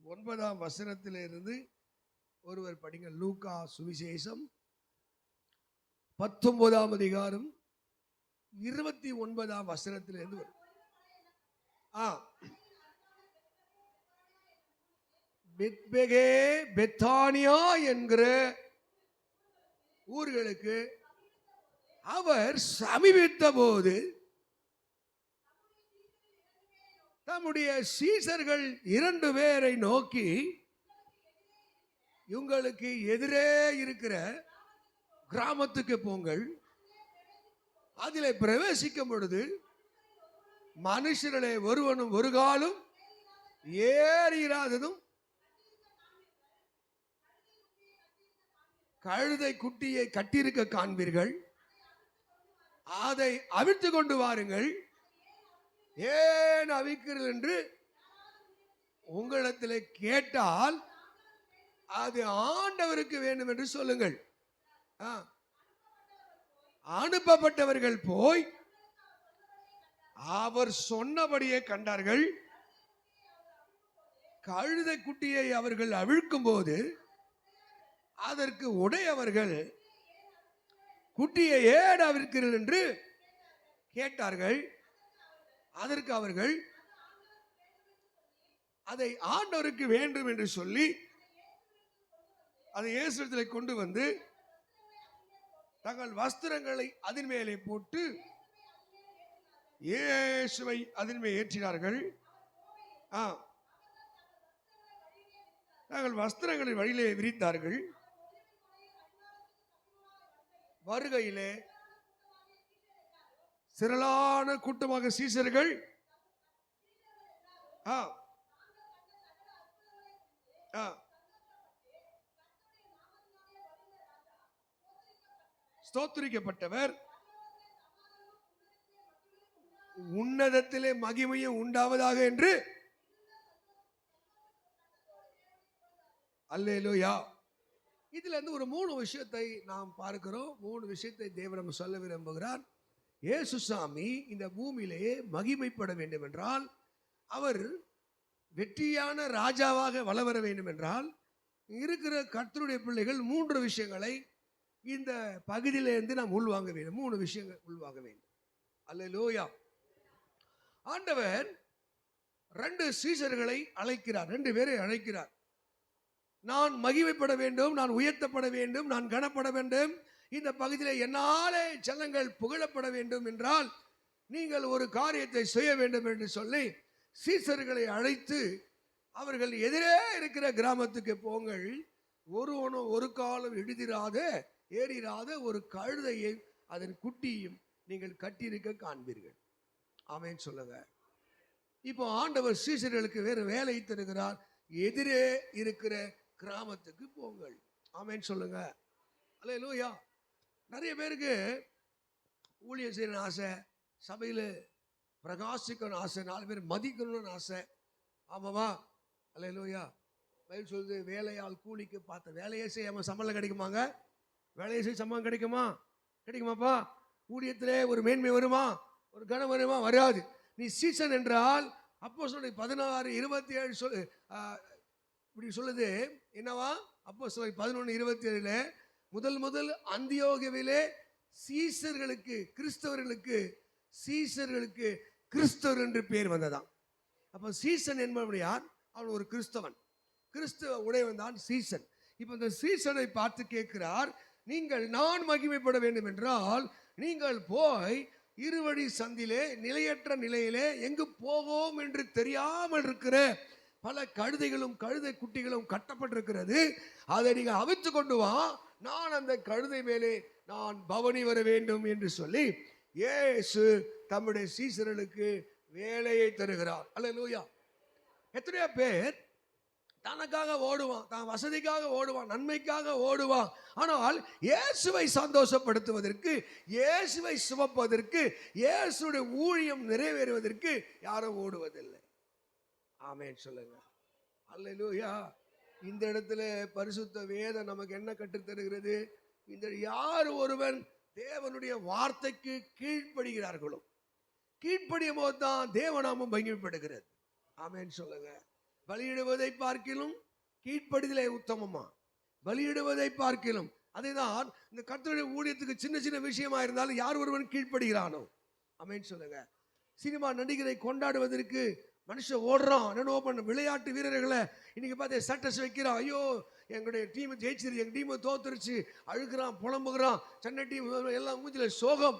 9ஆம் வசனத்திலிருந்து ஒருவர் படிங்க. லூக்கா சுவிசேஷம் 19ஆம் அதிகாரம் 29ஆம் வசனத்திலிருந்து பெத்பகே பெத்தானியா என்கிற ஊர்களுக்கு அவர் சமீபித்த போது தம்முடைய சீசர்கள் 2 பேரை நோக்கி, உங்களுக்கு எதிரே இருக்கிற கிராமத்துக்கு போங்கள், அதிலே பிரவேசிக்கும் பொழுது மனுஷர்களே ஒருவனும் ஒரு காலும் ஏறிராததும் கழுதை குட்டியை கட்டியிருக்க காண்பீர்கள், அதை அவிழ்த்து கொண்டு வாருங்கள், ஏன் அவிக்கிறீர்கள் என்று உங்களிடத்தில் கேட்டால் அது ஆண்டவருக்கு வேண்டும் என்று சொல்லுங்கள். அனுப்பப்பட்டவர்கள் போய் அவர் சொன்னபடியே கண்டார்கள். கழுதை குட்டியை அவர்கள் அவிழ்க்கும் போது அதற்கு உடையவர்கள், குட்டியை ஏன் அவிழ்க்கிறீர்கள் என்று கேட்டார்கள். அதற்கு அவர்கள் அதை ஆண்டவருக்கு வேண்டும் என்று சொல்லி அதை இயேசுவிடத்தில் கொண்டு வந்து தங்கள் வஸ்திரங்களை அதன் மேலே போட்டு இயேசுவை அதன் மேல் ஏற்றினார்கள். தங்கள் வஸ்திரங்களை வழியிலே விரித்தார்கள். வருகையிலே திரளான கூட்டமாக சீசர்கள் ஸ்தோத்திரிக்கப்பட்டவர், உன்னதத்திலே மகிமையும் உண்டாவதாக என்று அல்லேலூயா. இதுல இருந்து ஒரு 3 விஷயத்தை நாம் பார்க்கிறோம். 3 விஷயத்தை தேவன் சொல்ல விரும்புகிறார். இயேசு சாமி இந்த பூமியிலேயே மகிமைப்பட வேண்டும் என்றால், அவர் வெற்றியான ராஜாவாக வளர வேண்டும் என்றால், இருக்கிற கர்த்தருடைய பிள்ளைகள் 3 விஷயங்களை இந்த பகுதியிலிருந்து நாம் உள்வாங்க வேண்டும். 3 விஷயங்கள் உள்வாங்க வேண்டும். அல்லேலூயா. ஆண்டவர் 2 சீஷர்களை அழைக்கிறார், 2 பேரை அழைக்கிறார். நான் மகிமைப்பட வேண்டும், நான் உயர்த்தப்பட வேண்டும், நான் கனப்பட வேண்டும், இந்த பகுதியில் என்னாலே ஜனங்கள் புகழப்பட வேண்டும் என்றால் நீங்கள் ஒரு காரியத்தை செய்ய வேண்டும் என்று சொல்லி சீசர்களை அழைத்து அவர்கள் எதிரே இருக்கிற கிராமத்துக்கு போங்கள், ஒருவனும் ஒரு காலம் ஏறிராத ஒரு கழுதையை அதன் குட்டியும் நீங்கள் கட்டியிருக்க காண்பீர்கள். ஆமென் சொல்லுங்க. இப்போ ஆண்டவர் சீசர்களுக்கு வேறு வேலை தருகிறார். எதிரே இருக்கிற கிராமத்துக்கு போங்கள். ஆமென் சொல்லுங்க. அல்லேலூயா. நிறைய பேருக்கு ஊழியம் செய்யணும்னு ஆசை, சபையில் பிரகாசிக்கணும் ஆசை, 4 பேர் மதிக்கணும்னு ஆசை. ஆமாவா? அல்லேலூயா. பைபிள் சொல்லுது, வேலையால் கூலிக்கு பார்த்த வேலையே செய்யாமல் சம்பளம் கிடைக்குமாங்க? வேலையை செய்ய சம்பளம் கிடைக்குமாப்பா? ஊழியத்திலே ஒரு மேன்மை வருமா? ஒரு கனம் வருமா? வராது. நீ சீசன் என்றால் அப்போஸ்தலர் 16:27 சொல்லு, இப்படி சொல்லுது. என்னவா? அப்போஸ்தலர் 11:27 முதல் அந்தியோகியாவிலே சீசர்களுக்கு கிறிஸ்தவர் என்று பேர் வந்ததாம். அப்போ சீசன் என்பவன் யார்? அவன் ஒரு கிறிஸ்தவன், கிறிஸ்தவ உடையவன் தான் சீசன். இப்போ இந்த சீசனை பார்த்து கேட்கிறார், நான் மகிமைப்பட வேண்டும் என்றால் நீங்கள் போய் இருவழி சந்திலே நிலையற்ற நிலையிலே எங்கு போவோம் என்று தெரியாமல் இருக்கிற பல கழுதைகளும் கழுதை குட்டிகளும் கட்டப்பட்டிருக்கிறது, அதை நீங்க அவித்து கொண்டு வா, நான் அந்த கழுதை மேலே நான் பவனி வர வேண்டும் என்று சொல்லி இயேசு தம்முடைய சீசர்களுக்கு வேலையை தருகிறார். அல்லேலூயா. எத்தனையோ பேர் தனக்காக ஓடுவான், தான் வசதிக்காக ஓடுவான், நன்மைக்காக ஓடுவான். ஆனால் இயேசுவை சந்தோஷப்படுத்துவதற்கு, இயேசுவை சுமப்பதற்கு, இயேசுடைய ஊழியம் நிறைவேறுவதற்கு யாரும் ஓடுவதில்லை. ஆமென் சொல்லுங்க. அல்லேலூயா. இந்த இடத்துல பரிசுத்த வேதம் நமக்கு என்ன கற்றுத்தருகிறது? இந்த யார் ஒருவன் தேவனுடைய வார்த்தைக்கு கீழ்ப்படுகிறார்களோ, கீழ்ப்படியும் போது தான் தேவநாமம் மகிமைப்படுகிறது. ஆமென் சொல்லுங்க. பலியிடுவதை பார்க்கிலும் கீழ்ப்படிதலே உத்தமமா? பலியிடுவதை பார்க்கிலும். அதேதான் இந்த கர்த்தருடைய ஊழியத்துக்கு சின்ன சின்ன விஷயமா இருந்தாலும் யார் ஒருவன் கீழ்ப்படுகிறானோ, ஆமென் சொல்லுங்க. சினிமா நடிகரை கொண்டாடுவதற்கு மனுஷன் ஓடுறான். என்னென்ன பண்ண விளையாட்டு வீரர்களை இன்னைக்கு பார்த்து ஸ்டேட்டஸ் வைக்கிறான். ஐயோ எங்களுடைய டீம் ஜெயிச்சிரு, எங்க டீம் தோத்துருச்சு, அழுகிறான், புலம்புகிறான். சென்னை டீம் எல்லாம் மூஞ்சில சோகம்.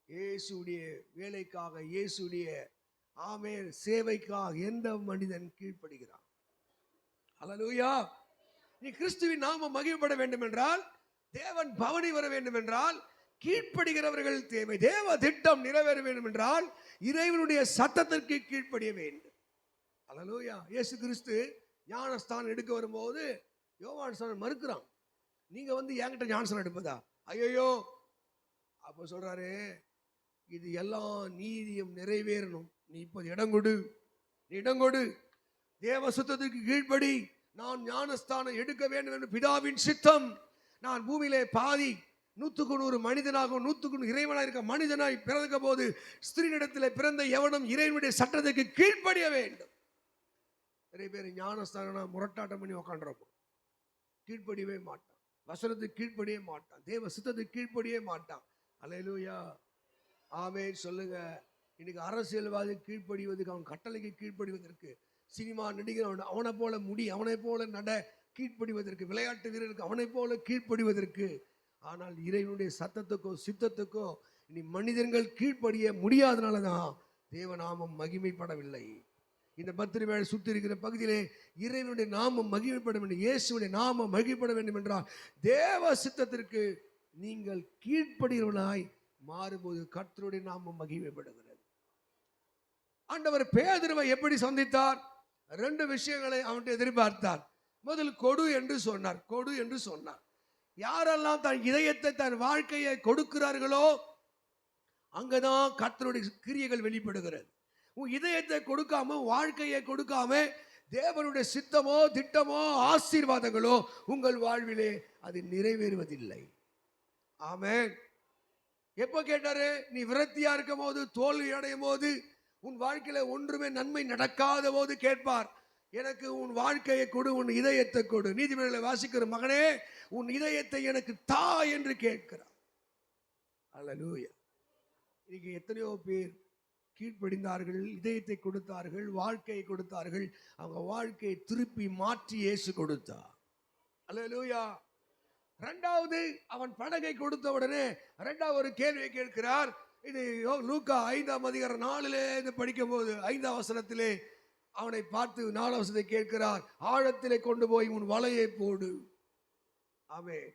இயேசுடைய வேலைக்காக, இயேசுடைய ஆமென் சேவைக்காக எந்த மனிதன் கீழ்ப்படுகிறான்? அல்லேலூயா. நீ கிறிஸ்துவின் நாமம் மகிமைப்பட வேண்டும் என்றால், தேவன் பவனி வர வேண்டும் என்றால், கீழ்ப்படுகிறவர்கள் தேவை. தேவ திட்டம் நிறைவேற வேண்டும் என்றால் இறைவனுடைய சத்தத்திற்கு கீழ்ப்படிய வேண்டும். அல்லேலூயா. இயேசு கிறிஸ்து ஞானஸ்தானம் எடுக்க வரும்போது யோவான் ஸ்நானன் மறுக்கிறான். நீங்க வந்து என்கிட்ட ஞானஸ்தானம் எடுப்பதா? ஐயோ. அப்ப சொல்றாரு, இது எல்லாம் நீதியும் நிறைவேறணும். நீ இப்ப இடம் கொடு, நீ இடம் கொடு. தேவ சுத்தத்துக்கு கீழ்ப்படி. நான் ஞானஸ்தானம் எடுக்க வேண்டும் என்று பிதாவின் சித்தம். நான் பூமியிலே பாதி 100 மனிதனாக 100 இறைவனாக இருக்க மனிதனாய் பிறந்த போது ஸ்திரீனிடத்தில் பிறந்த எவனும் இறைவனுடைய சட்டத்துக்கு கீழ்ப்படிய வேண்டும். நிறைய பேர் ஞானஸ்தானம் முரட்டாட்டம் பண்ணி உக்காண்டிருப்போம். கீழ்ப்படியவே மாட்டான், வசனத்துக்கு கீழ்ப்படியே மாட்டான், தேவ சித்தத்துக்கு கீழ்ப்படியே மாட்டான். அல்லேலூயா, ஆமென் சொல்லுங்க. இன்னைக்கு அரசியல்வாதி கீழ்ப்படிவதற்கு, அவன் கட்டளைக்கு கீழ்ப்படிவதற்கு, சினிமா நடிகர் அவனை போல முடி, அவனை போல நட கீழ்ப்படிவதற்கு, விளையாட்டு வீரருக்கு அவனை போல கீழ்ப்படிவதற்கு. ஆனால் இறைவனுடைய சத்தத்துக்கோ சித்தத்துக்கோ இனி மனிதர்கள் கீழ்ப்படிய முடியாதனாலதான் தேவநாமம் மகிமைப்படவில்லை. இந்த பத்திரிகை சுற்றி இருக்கிற பகுதியிலே இறைவனுடைய நாமம் மகிமைப்பட வேண்டும், இயேசுடைய நாமம் மகிமைப்பட வேண்டும் என்றால் தேவ சித்தத்திற்கு நீங்கள் கீழ்ப்படுகிறவர்களாய் மாறும்போது கர்த்தருடைய நாமம் மகிமைப்படுகிறது. ஆண்டவர் பேதுருவை எப்படி சந்தித்தார்? 2 விஷயங்களை அவன்கிட்ட எதிர்பார்த்தார். முதல் கொடு என்று சொன்னார். கொடு என்று சொன்னார். யாரெல்லாம் தன் இதயத்தை, தன் வாழ்க்கையை கொடுக்கிறார்களோ அங்கதான் கர்த்தருடைய கிரியைகள் வெளிப்படுகிறது. உன் இதயத்தை கொடுக்காம, வாழ்க்கையை கொடுக்காம, தேவனுடைய சித்தமோ திட்டமோ ஆசீர்வாதங்களோ உங்கள் வாழ்விலே அது நிறைவேறுவதில்லை. ஆமென். எப்ப கேட்டாரு? நீ விரக்தியா இருக்கும் போது, தோல்வி அடையும் போது, உன் வாழ்க்கையில ஒன்றுமே நன்மை நடக்காத போது கேட்பார், எனக்கு உன் வாழ்க்கையை கொடு, உன் இதயத்தை கொடு. நீதிமன்றங்களை வாசிக்கிற மகனே, உன் இதயத்தை எனக்கு தா என்று கேட்கிறார். அல்லேலூயா. இன்னைக்கு எத்தனையோ பேர் கீழ்ப்படிந்தார்கள், இதயத்தை கொடுத்தார்கள், வாழ்க்கையை கொடுத்தார்கள். அவங்க வாழ்க்கையை திருப்பி மாற்றி இயேசு கொடுத்தார். அல்லேலூயா. 2வது, அவன் படகை கொடுத்த உடனே 2வது ஒரு கேள்வியை கேட்கிறார். இது லூக்கா 5ஆம் அதிகாரம் 4 படிக்கும் போது 5ஆம் வசனத்திலே அவனை பார்த்து 4ஆம் வசனத்தை கேட்கிறார், ஆழத்திலே கொண்டு போய் உன் வலையை போடு. ஆமென்.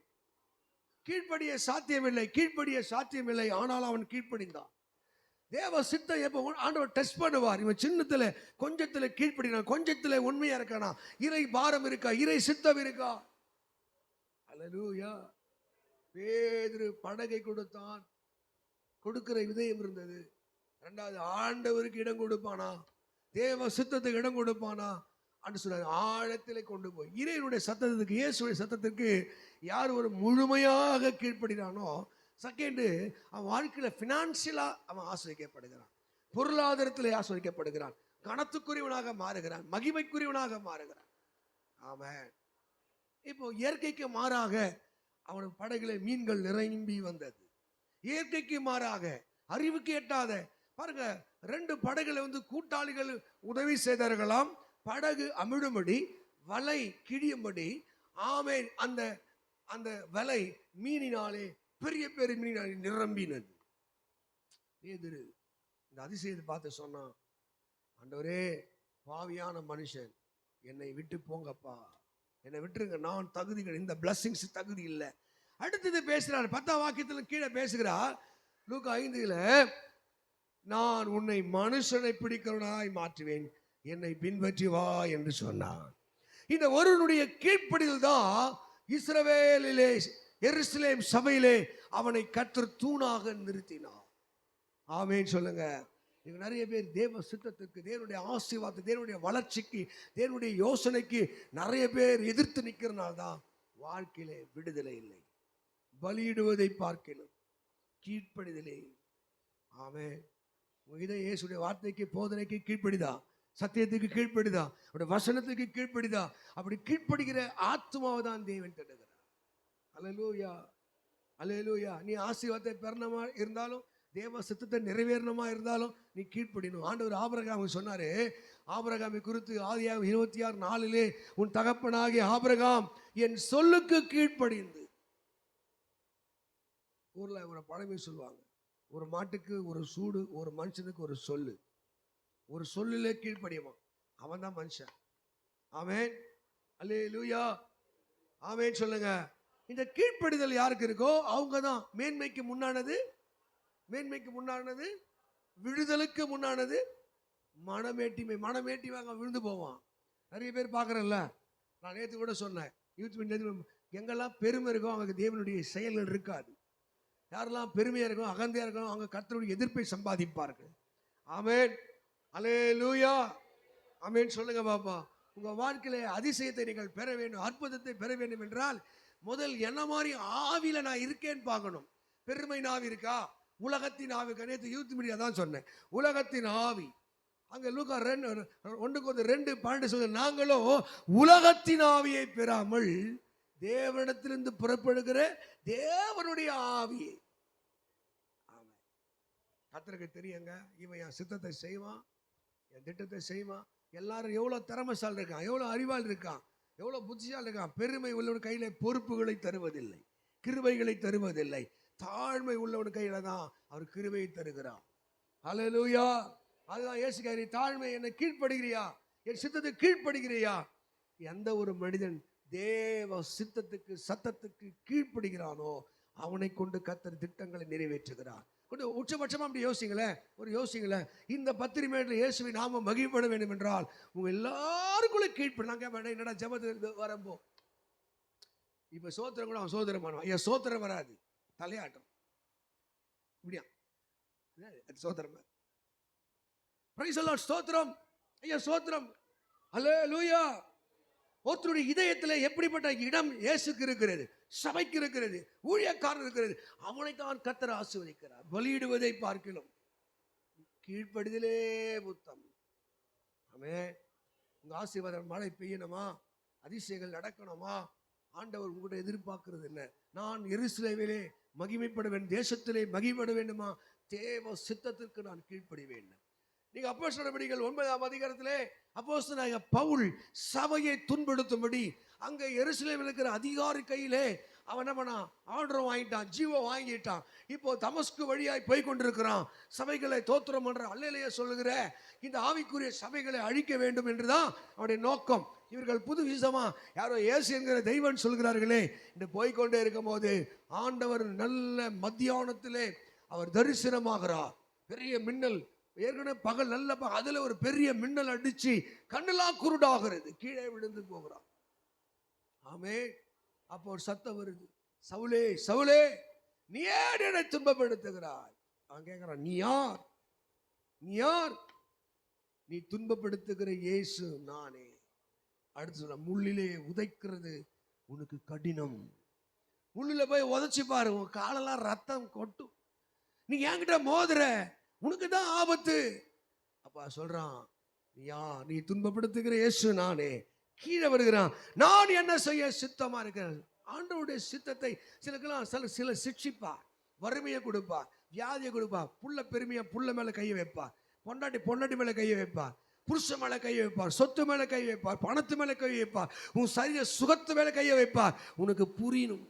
கீழ்ப்படிய சாத்தியமில்லை, கீழ்ப்படிய சாத்தியமில்லை. ஆனால் அவன் கீழ்ப்படிந்தான். தேவ சித்தம் எப்போ ஆண்டவர் டெஸ்ட் பண்ணுவார். இவன் சின்னத்துல கொஞ்சத்துல கீழ்ப்படினான், கொஞ்சத்துல உண்மையா இருக்கானா, இறை பாரம் இருக்கா, இறை சித்தம் இருக்கா. அல்லேலூயா. பேதுரு படகை கொடுத்தான், கொடுக்கிற இதயம் இருந்தது. 2வது, ஆண்டவருக்கு இடம் கொடுப்பானா, தேவ சித்தத்துக்கு இடம் கொடுப்பானா என்று சொல்றாரு. ஆழத்திலே கொண்டு போய் இறைவனுடைய சத்தத்துக்கு, இயேசுடைய சத்தத்திற்கு யார் ஒரு முழுமையாக கீழ்ப்படுகிறானோ, செகண்டு, அவன் வாழ்க்கையில பினான்சியலா அவன் ஆசிரியப்படுகிறான், பொருளாதாரத்திலே ஆசிரியப்படுகிறான், கணத்துக்குரியவனாக மாறுகிறான், மகிமைக்குரியவனாக மாறுகிறான். ஆமென். இப்போ இயற்கைக்கு மாறாக அவன் படகுல மீன்கள் நிரம்பி வந்தது. இயற்கைக்கு மாறாக, அறிவுக்கு எட்டாத பாருங்க, 2 படகுல கூட்டாளிகள் உதவி செய்தார்களாம். படகு அமிழும்படி, வலை கிழியும்படி. ஆமென். அந்த அந்த வலை மீனினாலே, பெரிய பெரிய மீனினாலே நிரம்பினது. பேதுரு இந்த அதிசயத்தை பார்த்து சொன்னான், ஆண்டவரே, பாவியான மனுஷன், என்னை விட்டு போங்கப்பா, என்னை விட்டுருங்க, நான் தகுதிகள், இந்த பிளஸிங்ஸ் தகுதி இல்லை. அடுத்தது பேசுறாரு, 10ஆம் வாக்கியத்தில் கீழே பேசுகிறார். லூக்கா 5ல, நான் உன்னை மனுஷனை பிடிக்கிறவனாய் மாற்றுவேன், என்னை பின்பற்றி வா என்று சொன்னான். இந்த ஒருவனுடைய கீழ்ப்படிதல் தான் இஸ்ரவேலிலே, எருசலேம் சபையிலே அவனை கர்த்தர் தூணாக நிறுத்தினார். ஆமென் சொல்லுங்க. இங்க நிறைய பேர் தேவ சித்தத்துக்கு, தேவனுடைய ஆசீர்வாதத்துக்கு, தேவனுடைய வளர்ச்சிக்கு, தேவனுடைய யோசனைக்கு நிறைய பேர் எதிர்த்து நிற்கிறனால தான் வாழ்க்கையிலே விடுதலை இல்லை. பலியிடுவதை பார்க்கணும், கீழ்ப்படிதலே. ஆமென். இயேசுடைய வார்த்தைக்கு, போதனைக்கு கீழ்ப்படிதா? சத்தியத்துக்கு கீழ்ப்படிதா, அவருடைய வசனத்துக்கு கீழ்ப்படிதா, அப்படி கீழ்ப்படுகிற ஆத்மாவை தான் தேவன் தருகிறார். அல்லேலூயா, அல்லேலூயா. நீ ஆசீர்வாதத்தை பெறணுமா இருந்தாலும், தேவ சித்தத்தை நிறைவேறணுமா இருந்தாலும் நீ கீழ்ப்படினும். ஆண்டவர் ஆபிரகாம் சொன்னாரு, ஆபிரகாமை குறித்து ஆதியாகமம் 26:4 உன் தகப்பனாகிய ஆபிரகாம் என் சொல்லுக்கு கீழ்ப்படிந்து. ஊர்ல ஒரு பழமை சொல்லுவாங்க, ஒரு மாட்டுக்கு ஒரு சூடு, ஒரு மனுஷனுக்கு ஒரு சொல்லு. ஒரு சொல்லுல கீழ்ப்படியுமா, அவன் தான் மனுஷன். ஆமென், அல்லேலூயா, ஆமென் சொல்லுங்க. இந்த கீழ்ப்படிதல் யாருக்கு இருக்கோ அவங்க தான் மேன்மைக்கு முன்னானது, மேன்மைக்கு முன்னானது, விடுதலுக்கு முன்னானது மனமேட்டிமை. மனமேட்டிமை அங்கே விழுந்து போவான். நிறைய பேர் பார்க்குறேன்ல, நான் நேற்று கூட சொன்னேன், எங்கெல்லாம் பெருமை இருக்கோ அவங்க தேவனுடைய செயல்கள் இருக்காது. யாரெல்லாம் பெருமையாக இருக்கும், அகந்தையாக இருக்கும், அவங்க கர்த்தருடைய எதிர்ப்பை சம்பாதிப்பார்கள். ஆமென், அல்லேலூயா, ஆமென் சொல்லுங்க பாப்பா. உங்க வாழ்க்கையில அதிசயத்தை நீங்கள் பெற வேண்டும், அற்புதத்தை பெற வேண்டும் என்றால் முதல் என்ன மாதிரி ஆவில நான் இருக்கேன்னு பார்க்கணும். பெருமை நாவி இருக்கா, உலகத்தின் ஆவி. நேற்று யூத் மீடியா தான் சொன்னேன், உலகத்தின் ஆவி. அங்க லூக்கா 2:12 சொல்ல, நாங்களோ உலகத்தின் ஆவியை பெறாமல் தேவனிடத்திலிருந்து புறப்படுகிற தேவனுடைய ஆவியை. கர்த்தருக்கு தெரியுங்க, இவன் என் சித்தத்தை செய்வான், என் திட்டத்தை செய்வான். எல்லாரும் எவ்வளவு திறமைசால் இருக்கான், எவ்வளவு அறிவால் இருக்கான், எவ்வளவு புத்திசால் இருக்கான். பெருமை உள்ளவன் கையில பொறுப்புகளை தருவதில்லை, கிருபைகளை தருவதில்லை. தாழ்மை உள்ளவன் கையில தான் அவர் கிருபையை தருகிறார். அல்லேலூயா, அதுதான் இயேசு கேரி, தாழ்மை என்னை கீழ்ப்படுகிறியா, என் சித்தத்தை கீழ்ப்படுகிறியா. எந்த ஒரு மனிதன் தேவ சித்தத்துக்கு சத்தத்துக்கு கீழ்ப்படுகிறானோ அவனை கொண்டு கர்த்தர் திட்டங்களை நிறைவேற்றுகிறார். கொஞ்சம் உச்சபட்சமா அப்படி யோசிங்களேன், ஒரு யோசிங்களேன். இந்த பத்திரிமையில இயேசுவை நாம மகிழ்ப்பட வேண்டும் என்றால் உங்க எல்லாருக்குள்ள கீழ்ப்பட. நான் கேட்பேன், என்னடா ஜெபத்துக்கு வரப்போ இப்ப சோத்திரம் கூட அவன் சோதரம் பண்ணுவான். ஐயா சோத்திரம் வராது, தலையாட்டம் இப்படியா சோத்திரம். பிரைஸ் தி லார்ட், ஸ்தோத்திரம் ஐயா, ஸ்தோத்திரம், அல்லேலூயா. ஒருத்தருடைய இதயத்தில் எப்படிப்பட்ட இடம் இயேசுக்கு இருக்கிறது, சபைக்கு இருக்கிறது, ஊழியக்காரர் இருக்கிறது, அவனை தான் கர்த்தர் ஆசீர்வதிக்கிறார். பலியிடுவதை பார்க்கலாம் கீழ்ப்படிதலே புத்தம். ஆமென். உங்க ஆசீர்வாதம் மழை பெய்யணுமா, அதிசயங்கள் நடக்கணுமா, ஆண்டவர் உங்கள்கிட்ட எதிர்பார்க்கிறது என்ன? நான் எருசலேமிலே மகிமைப்பட வேண்டும், தேசத்திலே மகிமைப்பட வேண்டுமா, தேவ சித்தத்திற்கு நான் கீழ்ப்படி வேண்டும். நீங்க அப்போஸ்தலர் நடவடிக்கைகள் 9ஆம் அதிகாரத்திலே அப்போஸ்தலனாகிய பவுல் சபையை துன்படுத்தும்படி அங்க எருசலேமில் இருக்கிற அதிகாரி கையிலே அவன் என்ன பண்ணான், ஆர்டர் வாங்கிட்டான், ஜீவம் வாங்கிட்டான். இப்போ தமஸ்கு வழியாய் போய் கொண்டிருக்கிறான். சபைகளை தோத்திரம் பண்ற அல்லேலூயா சொல்லுகிற இந்த ஆவிக்குரிய சபைகளை அழிக்க வேண்டும் என்றுதான் அவருடைய நோக்கம். இவர்கள் புது விசமா யாரோ இயேசு என்கிற தெய்வம் சொல்கிறார்களே என்று போய்கொண்டே இருக்கும் போது ஆண்டவர் நல்ல மத்தியானத்திலே அவர் தரிசனமாகிறார். பெரிய மின்னல், ஏற்கனவே பகல் நல்ல அதுல ஒரு பெரிய மின்னல் அடிச்சு கண்ணெல்லாம் குருடாகிறது, கீழே விழுந்து போகிறான். ஆமே. அப்போ ஒரு சத்தம் வருது, சவுலே சவுலே நீ ஏன் என்னை துன்பப்படுத்துகிறாய்? அவன் கேட்கிறான், நீ யார், நீ யார்? நீ துன்பப்படுத்துகிற இயேசு நானே. அடுத்து சொல்ல, முள்ளிலே உதைக்கிறது உனக்கு கடினம். முள்ளில போய் உதைச்சு பாரு, உன் காலெல்லாம் ரத்தம் கொட்டும். நீ என்கிட்ட மோதுற, உனக்கு தான் ஆபத்து. அப்பா சொல்றான், நீ துன்பப்படுத்துகிற இயேசு நானே. கீழே வருகிறான், நான் என்ன செய்ய சித்தமா இருக்கிறேன். ஆண்டவருடைய சித்தத்தை சில சிக்ஷிப்பா, வறுமையை கொடுப்பா, வியாதியை கொடுப்பா, புள்ள பெருமையா புள்ள மேல கையை வைப்பா, பொண்டாட்டி மேல கையை வைப்பா, புருஷன் மேல கையை வைப்பார், சொத்து மேல கை வைப்பார், பணத்து மேல கை வைப்பார், உன் சரீர சுகத்து மேல கையை வைப்பார். உனக்கு புரியணும்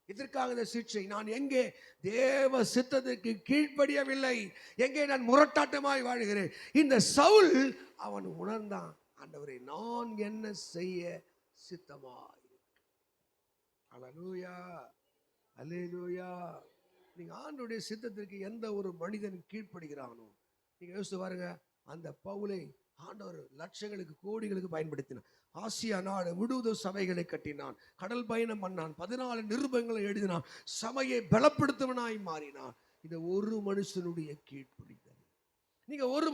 இதற்காக இந்த சிக்ஷை. நான் எங்கே தேவ சித்தத்துக்கு கீழ்ப்படியவில்லை, எங்கே நான் முரட்டாட்டமாய் வாழ்கிறேன். இந்த சவுல் அவன் உணர்ந்தான், ஆண்டவரே நான் என்ன செய்ய சித்தமாய். அல்லேலூயா, அல்லேலூயா. நீங்க ஆண்டவருடைய சித்தத்திற்கு எந்த ஒரு மனிதன் கீழ்ப்படுகிறானோ, நீங்க யோசித்து பாருங்க, அந்த பவுலை ஆண்டவர் லட்சங்களுக்கு கோடிகளுக்கு பயன்படுத்தினான். ஆசியா நாடு முழுவதும் சபைகளை கட்டினான், கடல் பயணம் பண்ணான், 14 நிருபங்களை எழுதினான், சபையை பலப்படுத்துவனாய் மாறினான். இந்த ஒரு மனுஷனுடைய கீழ்ப்படிதல். நீங்க ஒரு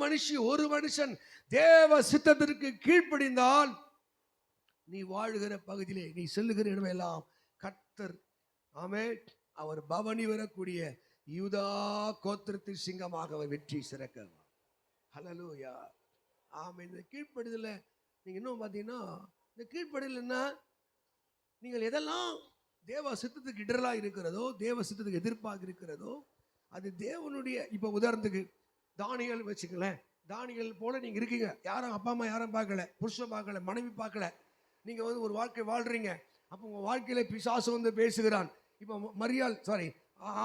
மனுஷன் தேவ சித்தத்திற்கு கீழ்ப்படிந்தால் நீ வாழ்கிற பகுதியிலே, நீ செல்லுகிற இடமெல்லாம் கர்த்தர் அவர் பவனி வரக்கூடிய யூதா கோத்திரத்தின் சிங்கமாக அவர் வெற்றி சிறக்க. ஹல்லேலூயா, ஆமாம். இந்த கீழ்ப்படிதல நீங்கள் இன்னும் பார்த்தீங்கன்னா, இந்த கீழ்ப்படிதல் என்ன, நீங்கள் எதெல்லாம் தேவ சித்தத்துக்கு இடரலாக இருக்கிறதோ, தேவ சித்தத்துக்கு எதிர்ப்பாக இருக்கிறதோ, அது தேவனுடைய, இப்போ உதாரணத்துக்கு தானியல் வச்சுக்கலேன், தானியல் போல நீங்கள் இருக்கீங்க, யாரும் அப்பா அம்மா யாரும் பார்க்கல, புருஷன் பார்க்கல, மனைவி பார்க்கல, நீங்கள் வந்து ஒரு வாழ்க்கை வாழ்கிறீங்க. அப்போ உங்கள் வாழ்க்கையில் பிசாசு வந்து பேசுகிறான். இப்போ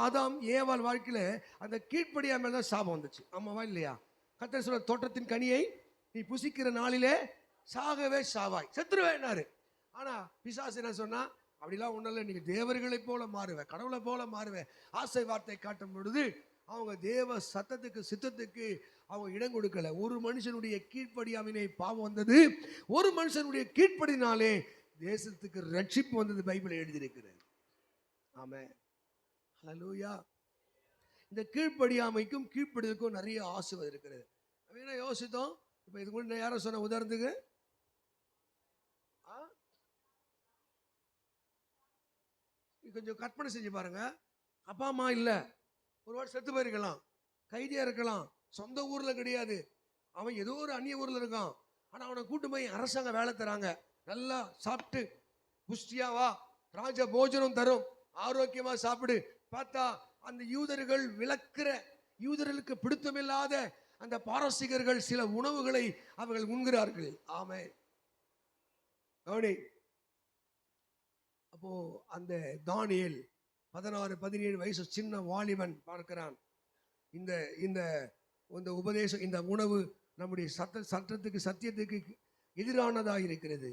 ஆதாம் ஏவாள் வாழ்க்கையில் அந்த கீழ்ப்படியாம தான் சாபம் வந்துச்சு, ஆமாவா இல்லையா? கர்த்தர் சொல்ற, தோட்டத்தின் கனியை நீ புசிக்கிற நாளிலே சாகவே சாவாய், செத்துருவேன்னாரு. ஆனால் பிசாசு என்ன சொன்னா, அப்படிலாம் ஒன்றும் இல்லை, நீங்கள் தேவர்களை போல மாறுவேன், கடவுளை போல மாறுவேன். ஆசை வார்த்தை காட்டும் பொழுது அவங்க தேவ சத்தத்துக்கு சித்தத்துக்கு அவங்க இடம் கொடுக்கல. ஒரு மனுஷனுடைய கீழ்ப்படியாமையினை பாவம் வந்தது, ஒரு மனுஷனுடைய கீழ்ப்படினாலே தேசத்துக்கு ரட்சிப்பு வந்தது, பைபிள் எழுதியிருக்கிறது. ஆமென், ஹல்லேலூயா. இந்த கீழ்ப்படியாமைக்கும் கீழ்ப்படிதலுக்கும் நிறைய ஆசீர்வாதம் இருக்கிறது. நம்ம என்ன யோசித்தோம், இப்போ இதுக்கு முன்னாடி யாரும் சொன்ன உதாரணத்துக்கு, கொஞ்சம் கற்பனை செஞ்சு பாருங்க. அப்பா அம்மா இல்லை, ஒரு வாரம் செத்து போயிருக்கலாம், கைதியா இருக்கலாம், சொந்த ஊர்ல கிடையாது, அவன் ஏதோ ஒரு அந்நிய ஊர்ல இருக்கான். ஆனா அவனை கூட்டு போய் அரசாங்கம் வேலை தராங்க, நல்லா சாப்பிட்டு புஷ்டியா வா, ராஜ போஜனம் தரும், ஆரோக்கியமா சாப்பிடு. பார்த்தா அந்த யூதர்கள் விளக்குற, யூதர்களுக்கு பிடித்தமில்லாத அந்த பாரசீகர்கள் சில உணவுகளை அவர்கள் உண்கிறார்கள். ஆமென். அப்போ அந்த தானியேல் 16-17 வயசு சின்ன வாலிபன் பார்க்கிறான், இந்த இந்த இந்த உபதேசம், இந்த உணவு நம்முடைய சட்டத்துக்கு சத்தியத்துக்கு எதிரானதாக இருக்கிறது,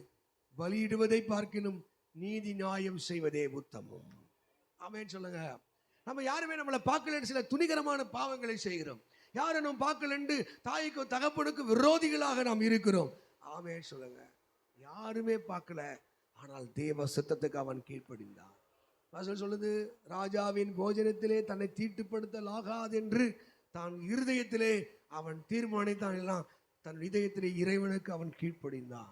பலியிடுவதை பார்க்கினும் நீதி நியாயம் செய்வதே உத்தமம். ஆமென் சொல்லுங்க. நம்ம யாருமே நம்மளை பார்க்கலன்னு சில துணிகரமான பாவங்களை செய்கிறோம். யாரும் நம்ம பார்க்கலன்னு தாய்க்கும் தகப்பனுக்கும் விரோதிகளாக நாம் இருக்கிறோம். ஆமென் சொல்லுங்க. யாருமே பார்க்கல, ஆனால் தேவ சித்தத்துக்கு அவன் கீழ்ப்படிந்தான். வாசல் சொல்லுது, ராஜாவின் போஜனத்திலே தன்னை தீட்டுப்படுத்தலாகாது என்று தான் இருதயத்திலே அவன் தீர்மானித்தான், எல்லாம் தன் இதயத்திலே இறைவனுக்கு அவன் கீழ்ப்படிந்தான்.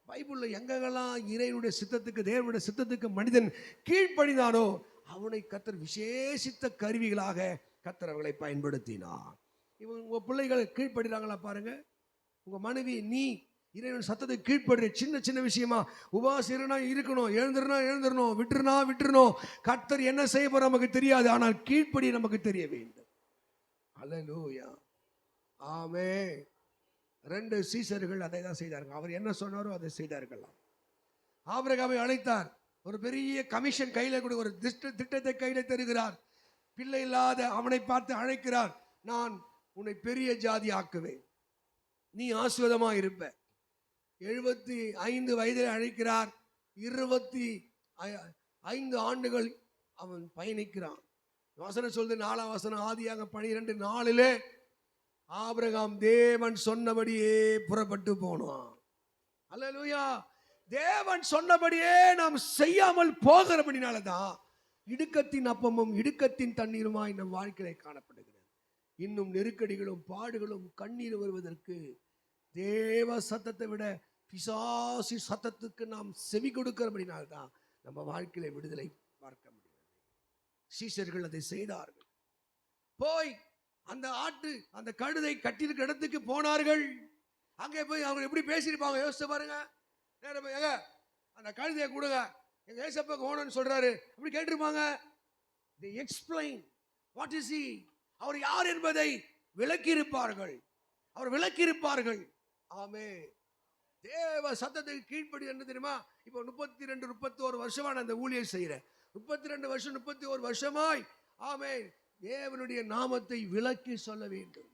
பைபிள்ல எங்கெல்லாம் இறைவனுடைய சித்தத்துக்கு, தேவனுடைய சித்தத்துக்கு மனிதன் கீழ்ப்படிந்தானோ அவனை கர்த்தர் விசேஷித்த கருவிகளாக கர்த்தர் அவர்களை பயன்படுத்தினார். இவன் உங்க பிள்ளைகள் கீழ்ப்படுறாங்களா பாருங்க. உங்க மனைவி, நீ இறைவன் சத்தத்தை கீழ்ப்படுற, சின்ன சின்ன விஷயமா உபாசிரனா இருக்கணும், எழுந்துடணும், விட்டுறணும். கர்த்தர் என்ன செய்ய போற நமக்கு தெரியாது, ஆனால் கீழ்ப்படி நமக்கு தெரிய வேண்டும். அல்லேலூயா, ஆமென். 2 சீசர்கள் அதை தான் செய்தார்கள். அவர் என்ன சொன்னாரோ அதை செய்தார்கள். ஆபிரகாமை அழைத்தார், ஒரு பெரிய கமிஷன் கையில கூட, ஒரு திட்டத்தை கையில தருகிறார். பிள்ளை இல்லாத அவனை பார்த்து அழைக்கிறார், நான் உன்னை பெரிய ஜாதி ஆக்குவேன், நீ ஆசீர்வாதமா இருப்ப. 75 வயதில் அழைக்கிறார். 25 ஆண்டுகள் அவன் பயணிக்கிறான். வசனம் சொல்லுது, 4ஆம் வசனம், ஆதியாகமம் 12:4 ஆபிரகாம் தேவன் சொன்னபடியே புறப்பட்டு போனான். அல்லேலூயா. தேவன் சொன்னபடியே நாம் செய்யாமல் போகிறபடினால தான் இடுக்கத்தின் அப்பமும் இடுக்கத்தின் தண்ணீருமாய் நம் வாழ்க்கையில காணப்படுகிறது. இன்னும் நெருக்கடிகளும் பாடுகளும் கண்ணீர் வருவதற்கு தேவ சத்தத்தை விட பிசாசு சத்தத்துக்கு நாம் செவி கொடுக்கிறபடினால்தான் நம்ம வாழ்க்கையில விடுதலை பார்க்க முடியாது. சீஷர்கள் அதை செய்தார்கள். போய் அந்த கழுதை கட்டியிருக்கிற இடத்துக்கு போனார்கள். அங்கே போய் அவங்க எப்படி பேசியிருப்பாங்க யோசிச்சு பாருங்க. அந்த கழுதையை கொடுங்க, எங்க ஏசப்பா ஓனன்னு சொல்றாரு, அப்படி கேட்டிருப்பாங்க. they explain what is he, அவர் யார் என்பதை விளக்கியிருப்பார்கள். ஆமென். தேவ சத்தத்துக்கு கீழ்ப்படி என்ன தெரியுமா? இப்போ 32-31 வருஷமா நான் அந்த ஊழியம் செய்கிறேன். 32 வருஷம் 31 வருஷமாய் ஆமென் தேவனுடைய நாமத்தை விளக்கி சொல்ல வேண்டும்.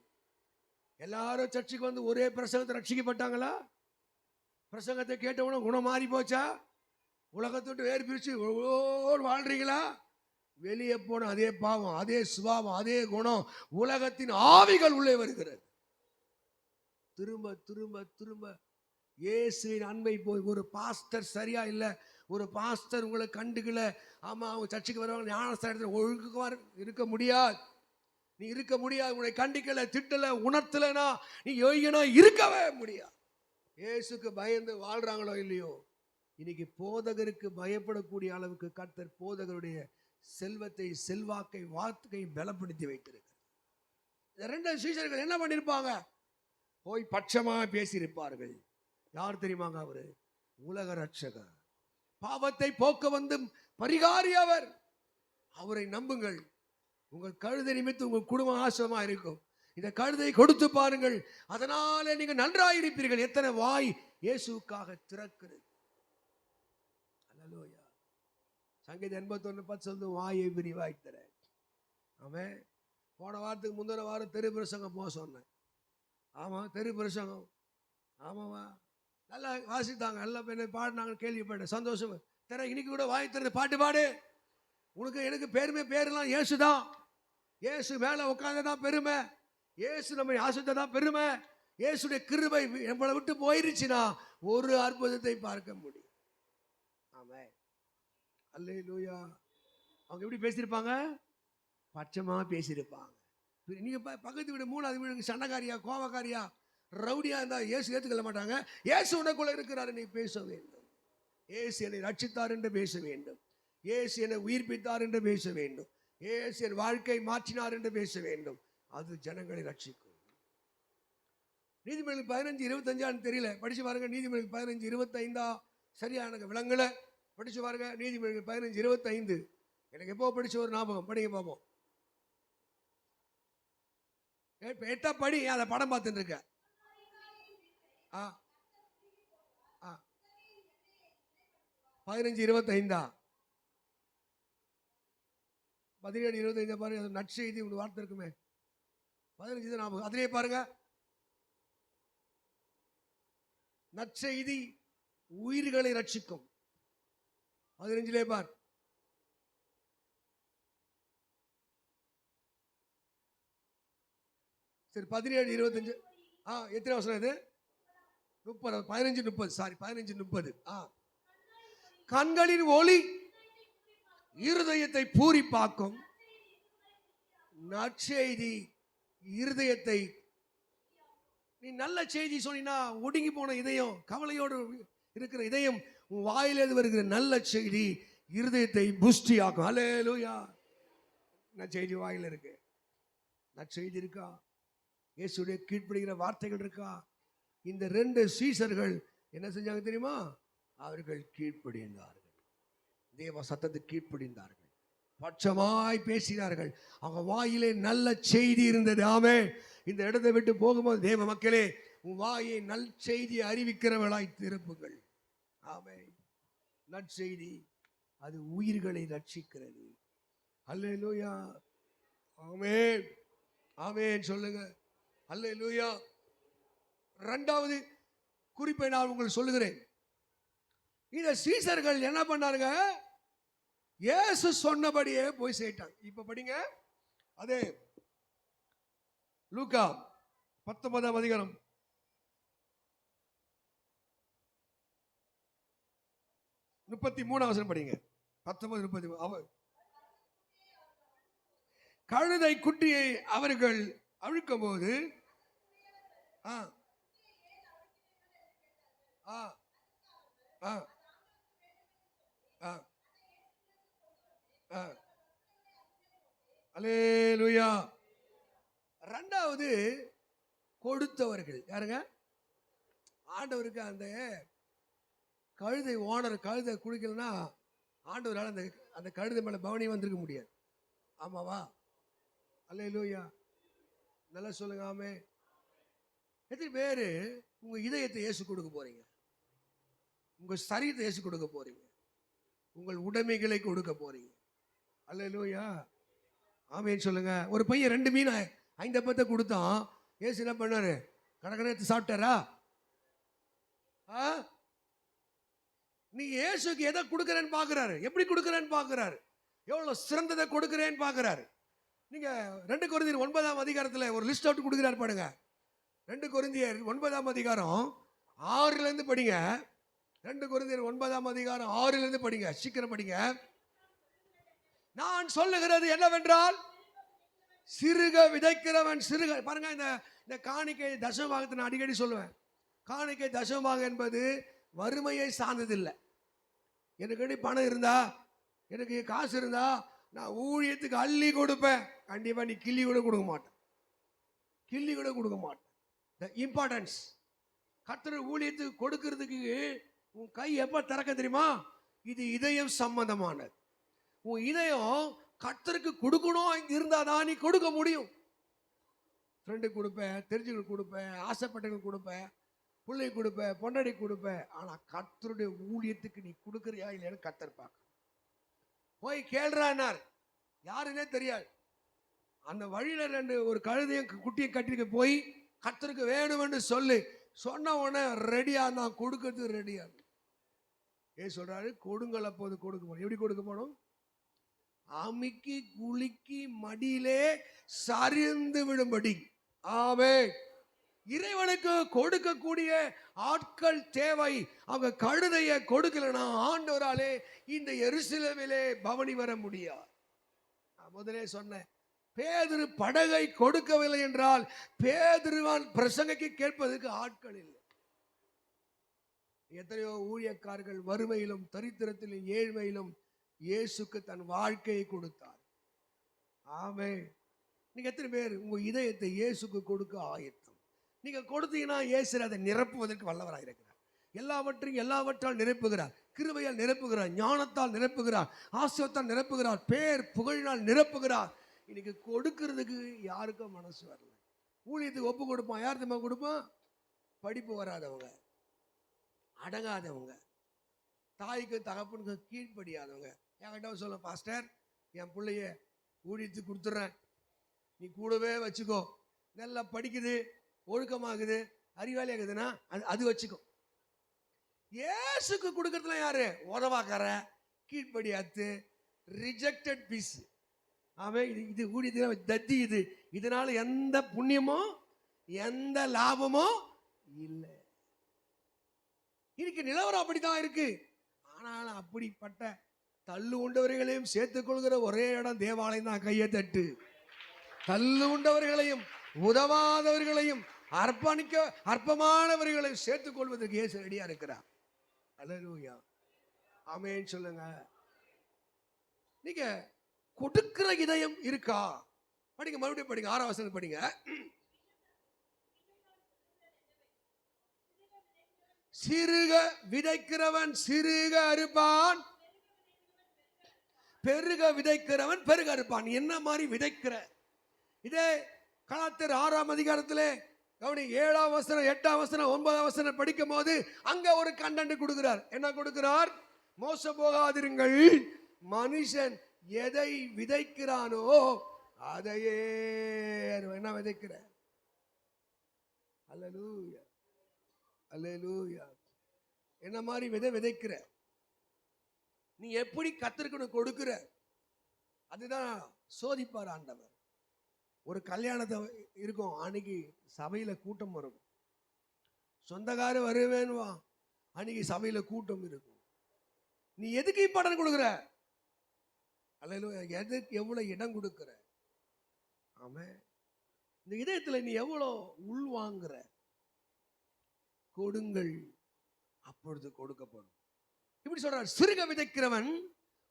எல்லாரும் சர்ச்சுக்கு வந்து ஒரே பிரசங்கத்தை ரட்சிக்கப்பட்டாங்களா? பிரசங்கத்தை கேட்டவன குணம் மாறி போச்சா? உலகத்தோட்டு வேறு பிரிச்சு வாழ்றீங்களா? வெளியே போன அதே பாவம், அதே சுபாவம், அதே குணம், உலகத்தின் ஆவிகள் உள்ளே வருகிறது. திரும்ப திரும்ப திரும்ப இயேசுவின் அன்பை போய், ஒரு பாஸ்டர் சரியா இல்லை, ஒரு பாஸ்டர் உங்களை கண்டுக்கல, ஆமா அவங்க சர்ச்சுக்கு வருவாங்க, ஞானஸ்தானத்தில் ஒழுங்குமா இருக்க முடியாது. நீ இருக்க முடியாது. உங்களை கண்டிக்கல, திட்டல, உணர்த்தலனா நீ யோகியனா இருக்கவே முடியாது. இயேசுக்கு பயந்து வாழ்றாங்களோ இல்லையோ, இன்னைக்கு போதகருக்கு பயப்படக்கூடிய அளவுக்கு கர்த்தர் போதகருடைய செல்வத்தை, செல்வாக்கை, வார்த்தையை பலப்படுத்தி வைத்திருக்கிறார். 2 சீஷர்கள் என்ன பண்ணிருப்பாங்க? போய் பட்சமா பேசியிருப்பார்கள். யார் தெரியுமாங்க? அவரு உலக ரட்சகர், பாவத்தை போக்க வந்து பரிகாரி அவர். அவரை நம்புங்கள். உங்கள் கழுதை நிமித்து உங்கள் குடும்பம் ஆசமா இருக்கும். இந்த கழுதை கொடுத்து பாருங்கள், அதனால நீங்க நன்றாயிருப்பீர்கள். எத்தனை வாய் இயேசுக்காக திறக்கிறது. அல்லேலூயா. சங்கீதம் 81:10 சொல்லுது, வாயை விரிவாய் தர. அவன் போன வாரத்துக்கு முந்தின வாரம் தெரு பிரசங்கம் போக சொன்னேன். ஆமா, தெரு பிரசங்கம். ஆமாவா, நல்லா வாசித்தாங்க, நல்லா பாடினாங்க, கேள்விப்பட்டேன், சந்தோஷம். தெர இன்னைக்கு கூட வாய் திறந்து பாட்டு பாடு. உனக்கு எனக்கு பெருமை, பேரெல்லாம் இயேசு தான். இயேசு மேல உட்கார்ந்ததான் பெருமை. இயேசு நம்மை ஆசித்ததான் பெருமை. இயேசுடைய கிருபை நம்மளை விட்டு போயிருச்சுன்னா ஒரு அற்புதத்தை பார்க்க முடியும். ஆமென். அல்லேலூயா. அவங்க எப்படி பேசியிருப்பாங்க? பட்சமா பேசியிருப்பாங்க. நீங்க பக்கத்து வீடு, மூணாவது வீடு சண்டைக்காரியா, கோபக்காரியா, ரவுடியா இருந்தா இயேசு ஏற்றுக்கொள்ள மாட்டாங்க. இயேசு உனக்குள்ள இருக்கிறார், நீ பேச வேண்டும். இயேசு என்னை ரட்சித்தார் என்று பேச வேண்டும். இயேசு என்னை உயிர்ப்பித்தார் என்று பேச வேண்டும். இயேசு என் வாழ்க்கை மாற்றினார் என்று பேச வேண்டும். அது ஜனங்களை ரட்சிக்கும். நீதிமொழிகள் 15:25 தெரியல, படிச்சு பாருங்க. நீதிமொழிகள் 15:25 சரியான விலங்குல படிச்சு பாருங்க. நீதிமொழிகள் 15:25 எனக்கு எப்போ படிச்ச ஒரு ஞாபகம். படிங்க பார்ப்போம். 8 படி, அதை படம் பார்த்துட்டு இருக்க. 15:25 17:25 பாருங்க. நற்செய்தி ஒரு வார்த்தை இருக்குமே, 15 ஞாபகம். அதிலே பாருங்க, நற்செய்தி உயிர்களை ரட்சிக்கும். 15 பார். சரி, 17:25 எத்தனை வசனம் இது? 30, 15:30. சாரி, 15:30. கண்களின் ஒளி இருதயத்தை பூரிப்பாக்கும். நற்செய்தி இருதயத்தை, நீ நல்ல செய்தி சொன்னா ஒடுங்கி போன இதயம், கவலையோடு இருக்கிற இதயம், உன் வாயிலிருந்து வருகிற நல்ல செய்தி இருதயத்தை புஷ்டி ஆக்கும். அல்லேலூயா. நற்செய்தி வாயில இருக்கு. நற்செய்தி இருக்கா? இயேசுடைய கீழ்ப்படுகிற வார்த்தைகள் இருக்கா? இந்த 2 சீசர்கள் என்ன செஞ்சாங்க தெரியுமா? அவர்கள் கீழ்ப்படிந்தார்கள். தேவ சத்தத்துக்கு கீழ்ப்படிந்தார்கள். பட்சமாய் பேசினார்கள். அவங்க வாயிலே நல்ல செய்தி இருந்தது. ஆமே. இந்த இடத்தை விட்டு போகும்போது தேவ மக்களே, உன் வாயை நல் செய்தியை அறிவிக்கிறவளாய் திருப்புங்கள். ஆமே. நற்செய்தி அது உயிர்களை ரட்சிக்கிறது. அல்லேலூயா. ஆமென். ஆமென் சொல்லுங்க. அல்லேலூயா. 2வது குறிப்பை நான் உங்களுக்கு சொல்லுகிறேன். இந்த சீசர்கள் என்ன பண்ணாருங்க? இயேசு சொன்னபடியே போய் செய்தாங்க. இப்ப படிங்க. அதே லூக்கா 19ஆம் அதிகாரம் 33ஆம் வசனம் படிங்க. 19:33. கழுதை குட்டியை அவர்கள் அழுக்கும் போது அல்லேலூயா. 2வது கொடுத்தவர்கள் யாருங்க? ஆண்டவருக்கு அந்த கழுதை ஓனர் கழுதை குடிக்கலன்னா ஆண்டவரால் அந்த கழுதை மேல பவனி வந்திருக்க முடியாது. ஆமாவா? அல்லேலூயா. நல்லா சொல்லுங்க. ஆமே. எத்தனை பேரு உங்க இதயத்தை இயேசு கொடுக்க போறீங்க? உங்க சரீரத்தை இயேசு கொடுக்க போறீங்க? உங்கள் உடைமைகளை கொடுக்க போறீங்க? அல்லேலூயா. ஆமேன்னு சொல்லுங்க. ஒரு பையன் 2 மீன் 5 அப்பத்தை கொடுத்தான். இயேசு என்ன பண்ணாரு? கடற்கரை சாப்பிட்டாரா? நீ இயேசுக்கு எதை கொடுக்கறேன்னு பாக்குறாரு, எப்படி கொடுக்கறேன்னு பாக்குறாரு, எவ்வளவு சிறந்ததை கொடுக்கிறேன்னு பாக்குறாரு. நீங்க 2 கொரிந்தியர் 9ஆம் அதிகாரத்துல ஒரு லிஸ்ட் அவுட் கொடுக்கிறார் பாருங்க. 2 கொரிந்தியர் 9ஆம் அதிகாரம் 6ல இருந்து படிங்க. 2 கொரிந்தியர் 9ஆம் அதிகாரம் 6ல இருந்து படிங்க. சீக்கிரம் படிங்க. நான் சொல்லுகிறது என்னவென்றால், சிறுக விதைக்கிறவன் சிறுக. பாருங்க, இந்த காணிக்கை தசமபாகத்தை நான் அடிக்கடி சொல்லுவேன். காணிக்கை தசமபாகம் என்பது வறுமையை சார்ந்தது இல்லை. எனக்கு பணம் இருந்தா, எனக்கு காசு இருந்தா நான் ஊழியத்துக்கு அள்ளி கொடுப்பேன். கண்டிப்பா நீ கிள்ளி கூட கொடுக்க மாட்டேன். கிள்ளி கூட கொடுக்க மாட்டேன். இம்பார்ட்டன்ஸ். கர்த்தர் ஊழியத்துக்கு கொடுக்கிறதுக்கு உன் கை எப்ப திறக்க தெரியுமா? இது இதயம் சம்பந்தமானது. உன் இதயம் கர்த்தருக்கு கொடுக்கணும் இருந்தாதான் நீ கொடுக்க முடியும். ஃப்ரெண்டுக்கு கொடுப்பேன், தெரிஞ்சுங்களுக்கு கொடுப்பேன், ஆசைப்பட்டவங்களுக்கு கொடுப்பேன், பிள்ளை கொடுப்பேன், பொண்டாடி கொடுப்பேன். ஆனா கர்த்தருடைய ஊழியத்துக்கு நீ கொடுக்கறியா இல்லையான்னு கர்த்தர் பார்க்க. போய் கேள்றானார், யாருன்னே தெரியாது. அந்த வழியில ஒரு கழுதையும் குட்டியும் கட்டிட்டு போய் கர்த்தருக்கு வேணும்னு சொல்லு. சொன்ன உடனே ரெடியா, நான் கொடுக்கறதுக்கு ரெடியா. சொல்றாரு, கொடுங்கள் அப்போது கொடுக்க போனோம். எப்படி கொடுக்க போனோம்? அமுக்கி குலுக்கி மடியிலே சரிந்து விடும்படி. ஆமென். இறைவனுக்கு கொடுக்கக்கூடிய ஆட்கள் தேவை. அவங்க கழுதையை கொடுக்கலனா ஆண்டவராலே இந்த எருசலேமிலே பவனி வர முடியாது. நான் முதலே சொன்னேன், பேதுரு படகை கொடுக்கவில்லை என்றால் பேதுருவான் பிரசங்கைக்கு கேட்பதற்கு ஆட்கள் இல்லை. எத்தனையோ ஊழியக்காரர்கள் வறுமையிலும் தரித்திரத்திலும் ஏழ்மையிலும் இயேசுக்கு தன் வாழ்க்கையை கொடுத்தார். ஆமென். நீங்க எத்தனை பேர் உங்க இதயத்தை இயேசுக்கு கொடுக்க ஆயத்தம்? நீங்க கொடுத்தீங்கன்னா இயேசு அதை நிரப்புவதற்கு வல்லவராக இருக்கிறார். எல்லாவற்றையும் எல்லாவற்றால் நிரப்புகிறார். கிருபையால் நிரப்புகிறார், ஞானத்தால் நிரப்புகிறார், ஆசீர்வாதத்தால் நிரப்புகிறார், பேர் புகழினால் நிரப்புகிறார். இன்னைக்கு கொடுக்கிறதுக்கு யாருக்கும் மனசு வரல. ஊழியத்துக்கு ஒப்பு கொடுப்பான். யார் தெரியுமா கொடுப்பான்? படிப்பு வராதவங்க, அடங்காதவங்க, தாய்க்கு தகப்பனுக்கு கீழ்ப்படியாதவங்க. என்கிட்ட சொல்ல, பாஸ்டர் என் பிள்ளைய ஊழியத்துக்கு கொடுத்துட்றேன், நீ கூடவே வச்சுக்கோ, நல்லா படிக்குது, ஒழுக்கமாகுது, அறிவாளியாகுதுன்னா அது வச்சுக்கோ. இயேசுக்கு கொடுக்கறதுல யாரு? உதவாக்கார, கீழ்ப்படியாத்து, ரிஜெக்டட் பீஸ். ஆமாம். இது ஊழியத்தில் தத்தி. இதனால எந்த புண்ணியமோ எந்த லாபமோ இல்லை. இன்னைக்கு நிலவரம் அப்படித்தான் இருக்கு. ஆனால் அப்படிப்பட்ட தள்ளு உண்டவர்களையும் சேர்த்துக் கொள்கிற ஒரே இடம் தேவாலயம் தான். கையை தட்டு. தள்ளு உண்டவர்களையும் உதவாதவர்களையும் அற்பமானவர்களையும் சேர்த்துக் கொள்வதற்கு இயேசு ரெடியா இருக்கிறார். அல்லேலூயா, ஆமென் சொல்லுங்க. நீங்க கொடுக்கிற இதயம் இருக்கா? படிங்க, மறுபடியும் படிங்க, 6ஆம் வசனம் படிங்க. சிறுக விதைக்கிறவன் சிறுக அறுப்பான், பெருக விதைக்கிறவன் பெருக அறுப்பான். என்ன மாதிரி விதைக்கிற? இதே கலாத்தியர் 6ஆம் அதிகாரத்திலே கவனி, 7ஆம் வசனம், 8ஆம் வசனம், 9ஆம் வசனம் படிக்கும் போது அங்க ஒரு கண்டென்ட் கொடுக்கிறார். என்ன கொடுக்கிறார்? மோச போகாதிருங்கள், மனுஷன் எதை விதைக்கிறானோ அதையே. என்ன விதைக்கிற? அல்லேலூயா, அல்லேலூயா. என்ன மாதிரி விதைக்கிற? நீ எப்படி கர்த்தருக்கு கொடுக்கிற? அதுதான் சோதிப்பார் ஆண்டவர். ஒரு கல்யாணத்தை இருக்கும், அன்னைக்கு சபையில கூட்டம் வரும், சொந்தக்காரர் வருவேன்னுவா, அன்னைக்கு சபையில கூட்டம் இருக்கும். நீ எதுக்கு இம்பார்ட்டன்ட் கொடுக்குற? அல்லேலூயா. எதுக்கு எவ்வளவு இடம் கொடுக்கிற? ஆமென். இந்த இதயத்துல நீ எவ்வளவு உள்வாங்குற? கொடுங்கள் அப்பொழுது கொடுக்கப்படும். இப்படி சொல்றார். சிறுக விதைக்கிறவன்,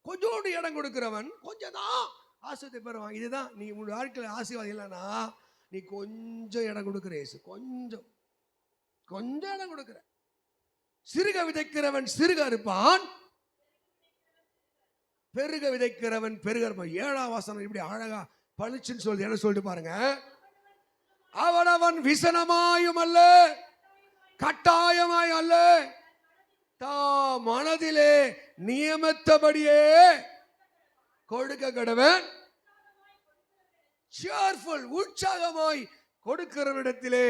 கொஞ்சோண்டு இடம் கொடுக்கிறவன் கொஞ்சம் தான் ஆசீர்வாதத்தை பெறுவான். இதுதான் நீ உன் வாழ்க்கையில் ஆசீர்வாதம் இல்லைன்னா நீ கொஞ்சம் இடம் கொடுக்கிற. கொஞ்சம் கொஞ்சம் இடம் கொடுக்கிற. சிறுக விதைக்கிறவன் சிறுக அறுப்பான், பெருக விதைக்கிறவன் பெருக அறுப்பான். 7ஆம் வசனம் இப்படி அழகா பளிச்சுன்னு சொல்லுது. என்ன சொல்லிட்டு பாருங்க. அவனவன் விசனமாயும் அல்ல, கட்டாயமாய் அல்ல, தாம் மனதிலே நியமித்தபடியே கொடுக்க கடவன். சேர்ஃபுல், உற்சாகமாய் கொடுக்கிறவனிடத்திலே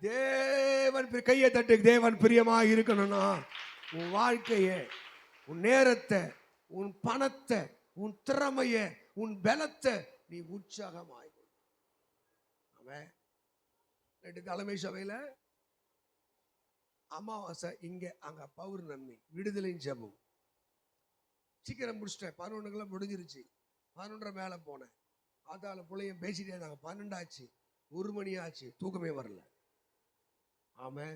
தேவன். கையை தட்டு. தேவன் பிரியமாய் இருக்கணும்னா உன் வாழ்க்கையை, உன் நேரத்தை, உன் பணத்தை, உன் திறமைய, உன் பலத்தை நீ உற்சாகமாய். அவன் 2 தலைமை சபையில அமாவாசை, இங்க அங்க பௌர்ணமி, விடுதலை ஜெபம். சீக்கிரம் முடிச்சிட்டேன். 11 முடிஞ்சிருச்சு. 11:30 மேல போனேன். அதால பிள்ளையும் பேசிட்டே இருந்தாங்க. 12 ஆச்சு, 1 மணி ஆச்சு, தூக்கமே வரல. ஆமா.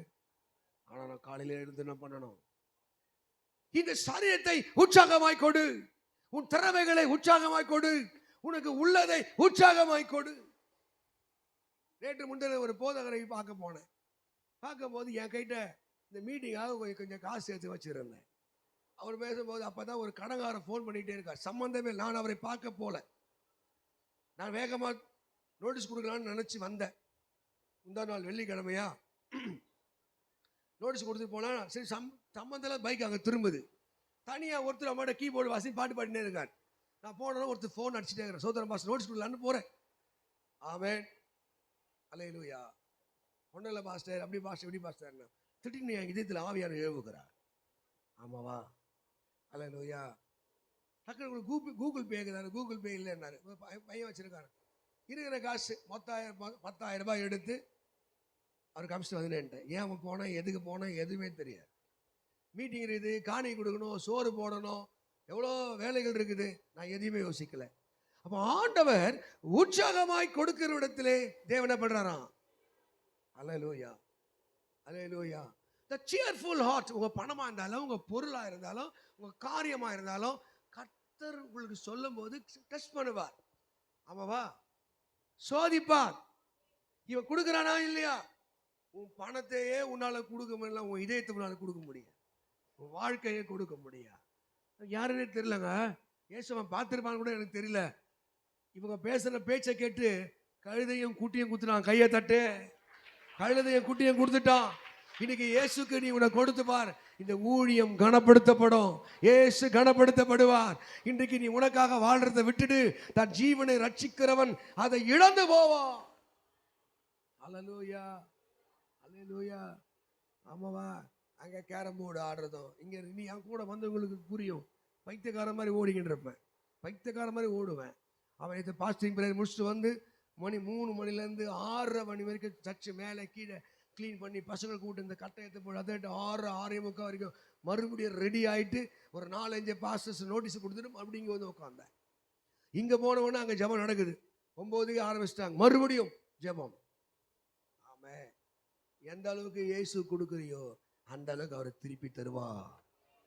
ஆனா நான் காலையில எழுந்து என்ன பண்ணணும்? இந்த சரீரத்தை உற்சாகமாய் கொடு, உன் திறமைகளை உற்சாகமாய் கொடு, உனக்கு உள்ளதை உற்சாகமாய் கொடு. நேற்று முன்தின ஒரு போதகரை பார்க்க போனேன். பார்க்கும்போது என் கைட்ட இந்த மீட்டிங்காக கொஞ்சம் காசு எடுத்து வச்சுருந்தேன். அவர் பேசும்போது அப்போ தான் ஒரு கடங்காரன் ஃபோன் பண்ணிகிட்டே இருக்கார். சம்மந்தமே, நான் அவரை பார்க்க போல, நான் வேகமாக நோட்டீஸ் கொடுக்கலான்னு நினச்சி வந்தேன். முந்தா நாள் வெள்ளிக்கிழமையா நோட்டீஸ் கொடுத்துட்டு போனால் சரி சம்மந்தம் பைக் அங்கே திரும்புது. தனியாக ஒருத்தர் அம்மாட்ட கீபோர்டு வாசி பாட்டு பாடினே இருக்கார். நான் போனோன்னா ஒருத்தர் ஃபோன் அடிச்சுட்டே இருக்கிறேன். சோதரன் பாஸ் நோட்டீஸ் கொடுக்கலான்னு போகிறேன். ஆமென், அல்லேலூயா. ஒன்றும் இல்லை பாஸ்டர், அப்படி பாஸ்டர் இப்படி பாஸ்டர்னா திட்டின்னு என் இதயத்தில் ஆவியார் எழுவுகிறார். ஆமாவா, அல்லேலூயா. டக்குனு கூகுள் பே இருக்குதாரு, கூகுள் பே இல்லைன்னாரு. பையன் வச்சுருக்காரு. இருக்கிற காசு மொத்தம் 10,000 ரூபாய் எடுத்து அவர் கமிஷன் வந்துட்டேன். ஏன் அவன் போனேன், எதுக்கு போனேன், எதுவுமே தெரியாது. மீட்டிங் இருக்குது, காணி கொடுக்கணும், சோறு போடணும், எவ்வளோ வேலைகள் இருக்குது. நான் எதையுமே யோசிக்கல. அப்போ ஆண்டவர் உற்சாகமாய் கொடுக்கிற இடத்திலே தேவனை பண்றாராம். அல்லேலூயா, அல்லேலூயா. The cheerful heart. உங்க பணமா இருந்தாலும், உங்க பொருளா இருந்தாலும், உங்க காரியமா இருந்தாலும் கர்த்தர் உங்களுக்கு சொல்லும் போது டெஸ்ட் பண்ணுவார். ஆமாவா, சோதிப்பார். இவன் கொடுக்குறானா இல்லையா. உன் பணத்தையே உன்னால கொடுக்க முடியல, உன் இதயத்தை உன்னால கொடுக்க முடியும், உன் வாழ்க்கையை கொடுக்க முடியாது. யாருன்னே தெரியலங்க. ஏசுவன் பார்த்துருப்பான்னு கூட எனக்கு தெரியல. இவங்க பேசுற பேச்சை கேட்டு கழுதையும் குட்டியும் குத்துனான். கையை தட்டு, கழுதையும் குட்டியும் கொடுத்துட்டான். இன்னைக்கு இயேசுக்கு நீ உன்னை கொடுத்து பார், இந்த ஊழியம் கனப்படுத்தப்படும், இயேசு கனப்படுத்தப்படுவார். இன்றைக்கு நீ உனக்காக வாழ்றதை விட்டுட்டு தன் ஜீவனை ரட்சிக்கிறவன் அதை இழந்து போவான். அல்லேலூயா, அல்லேலூயா. ஆமாவா, அங்கே கேரம் போர்டு ஆடுறதும் இங்கே நீ என் கூட வந்தவங்களுக்கு புரியும். பைத்தியக்கார மாதிரி ஓடிக்கிட்டு இருப்பேன், பைத்தியக்கார மாதிரி ஓடுவேன். அவன் இது பாஸ்டிங் பிரேயர் முடிச்சுட்டு வந்து 3 மணிலேருந்து 6:30 மணி வரைக்கும் சர்ச்சு மேலே கீழே க்ளீன் பண்ணி பசங்களை கூப்பிட்டு இந்த கட்டையத்தை போட்டு அதை 6:30 வரைக்கும் மறுபடியும் ரெடி ஆகிட்டு ஒரு 4-5 பாஸ்டர்ஸ் நோட்டீஸ் கொடுத்துட்டு மறுபடியும் இங்கே வந்து உட்காந்தேன். இங்கே போனவொன்னே அங்கே ஜெபம் நடக்குது. 9க்கு ஆரம்பிச்சிட்டாங்க, மறுபடியும் ஜெபம். ஆமே, எந்த அளவுக்கு இயேசு கொடுக்குறியோ அந்த அளவுக்கு அவரை திருப்பி தருவா.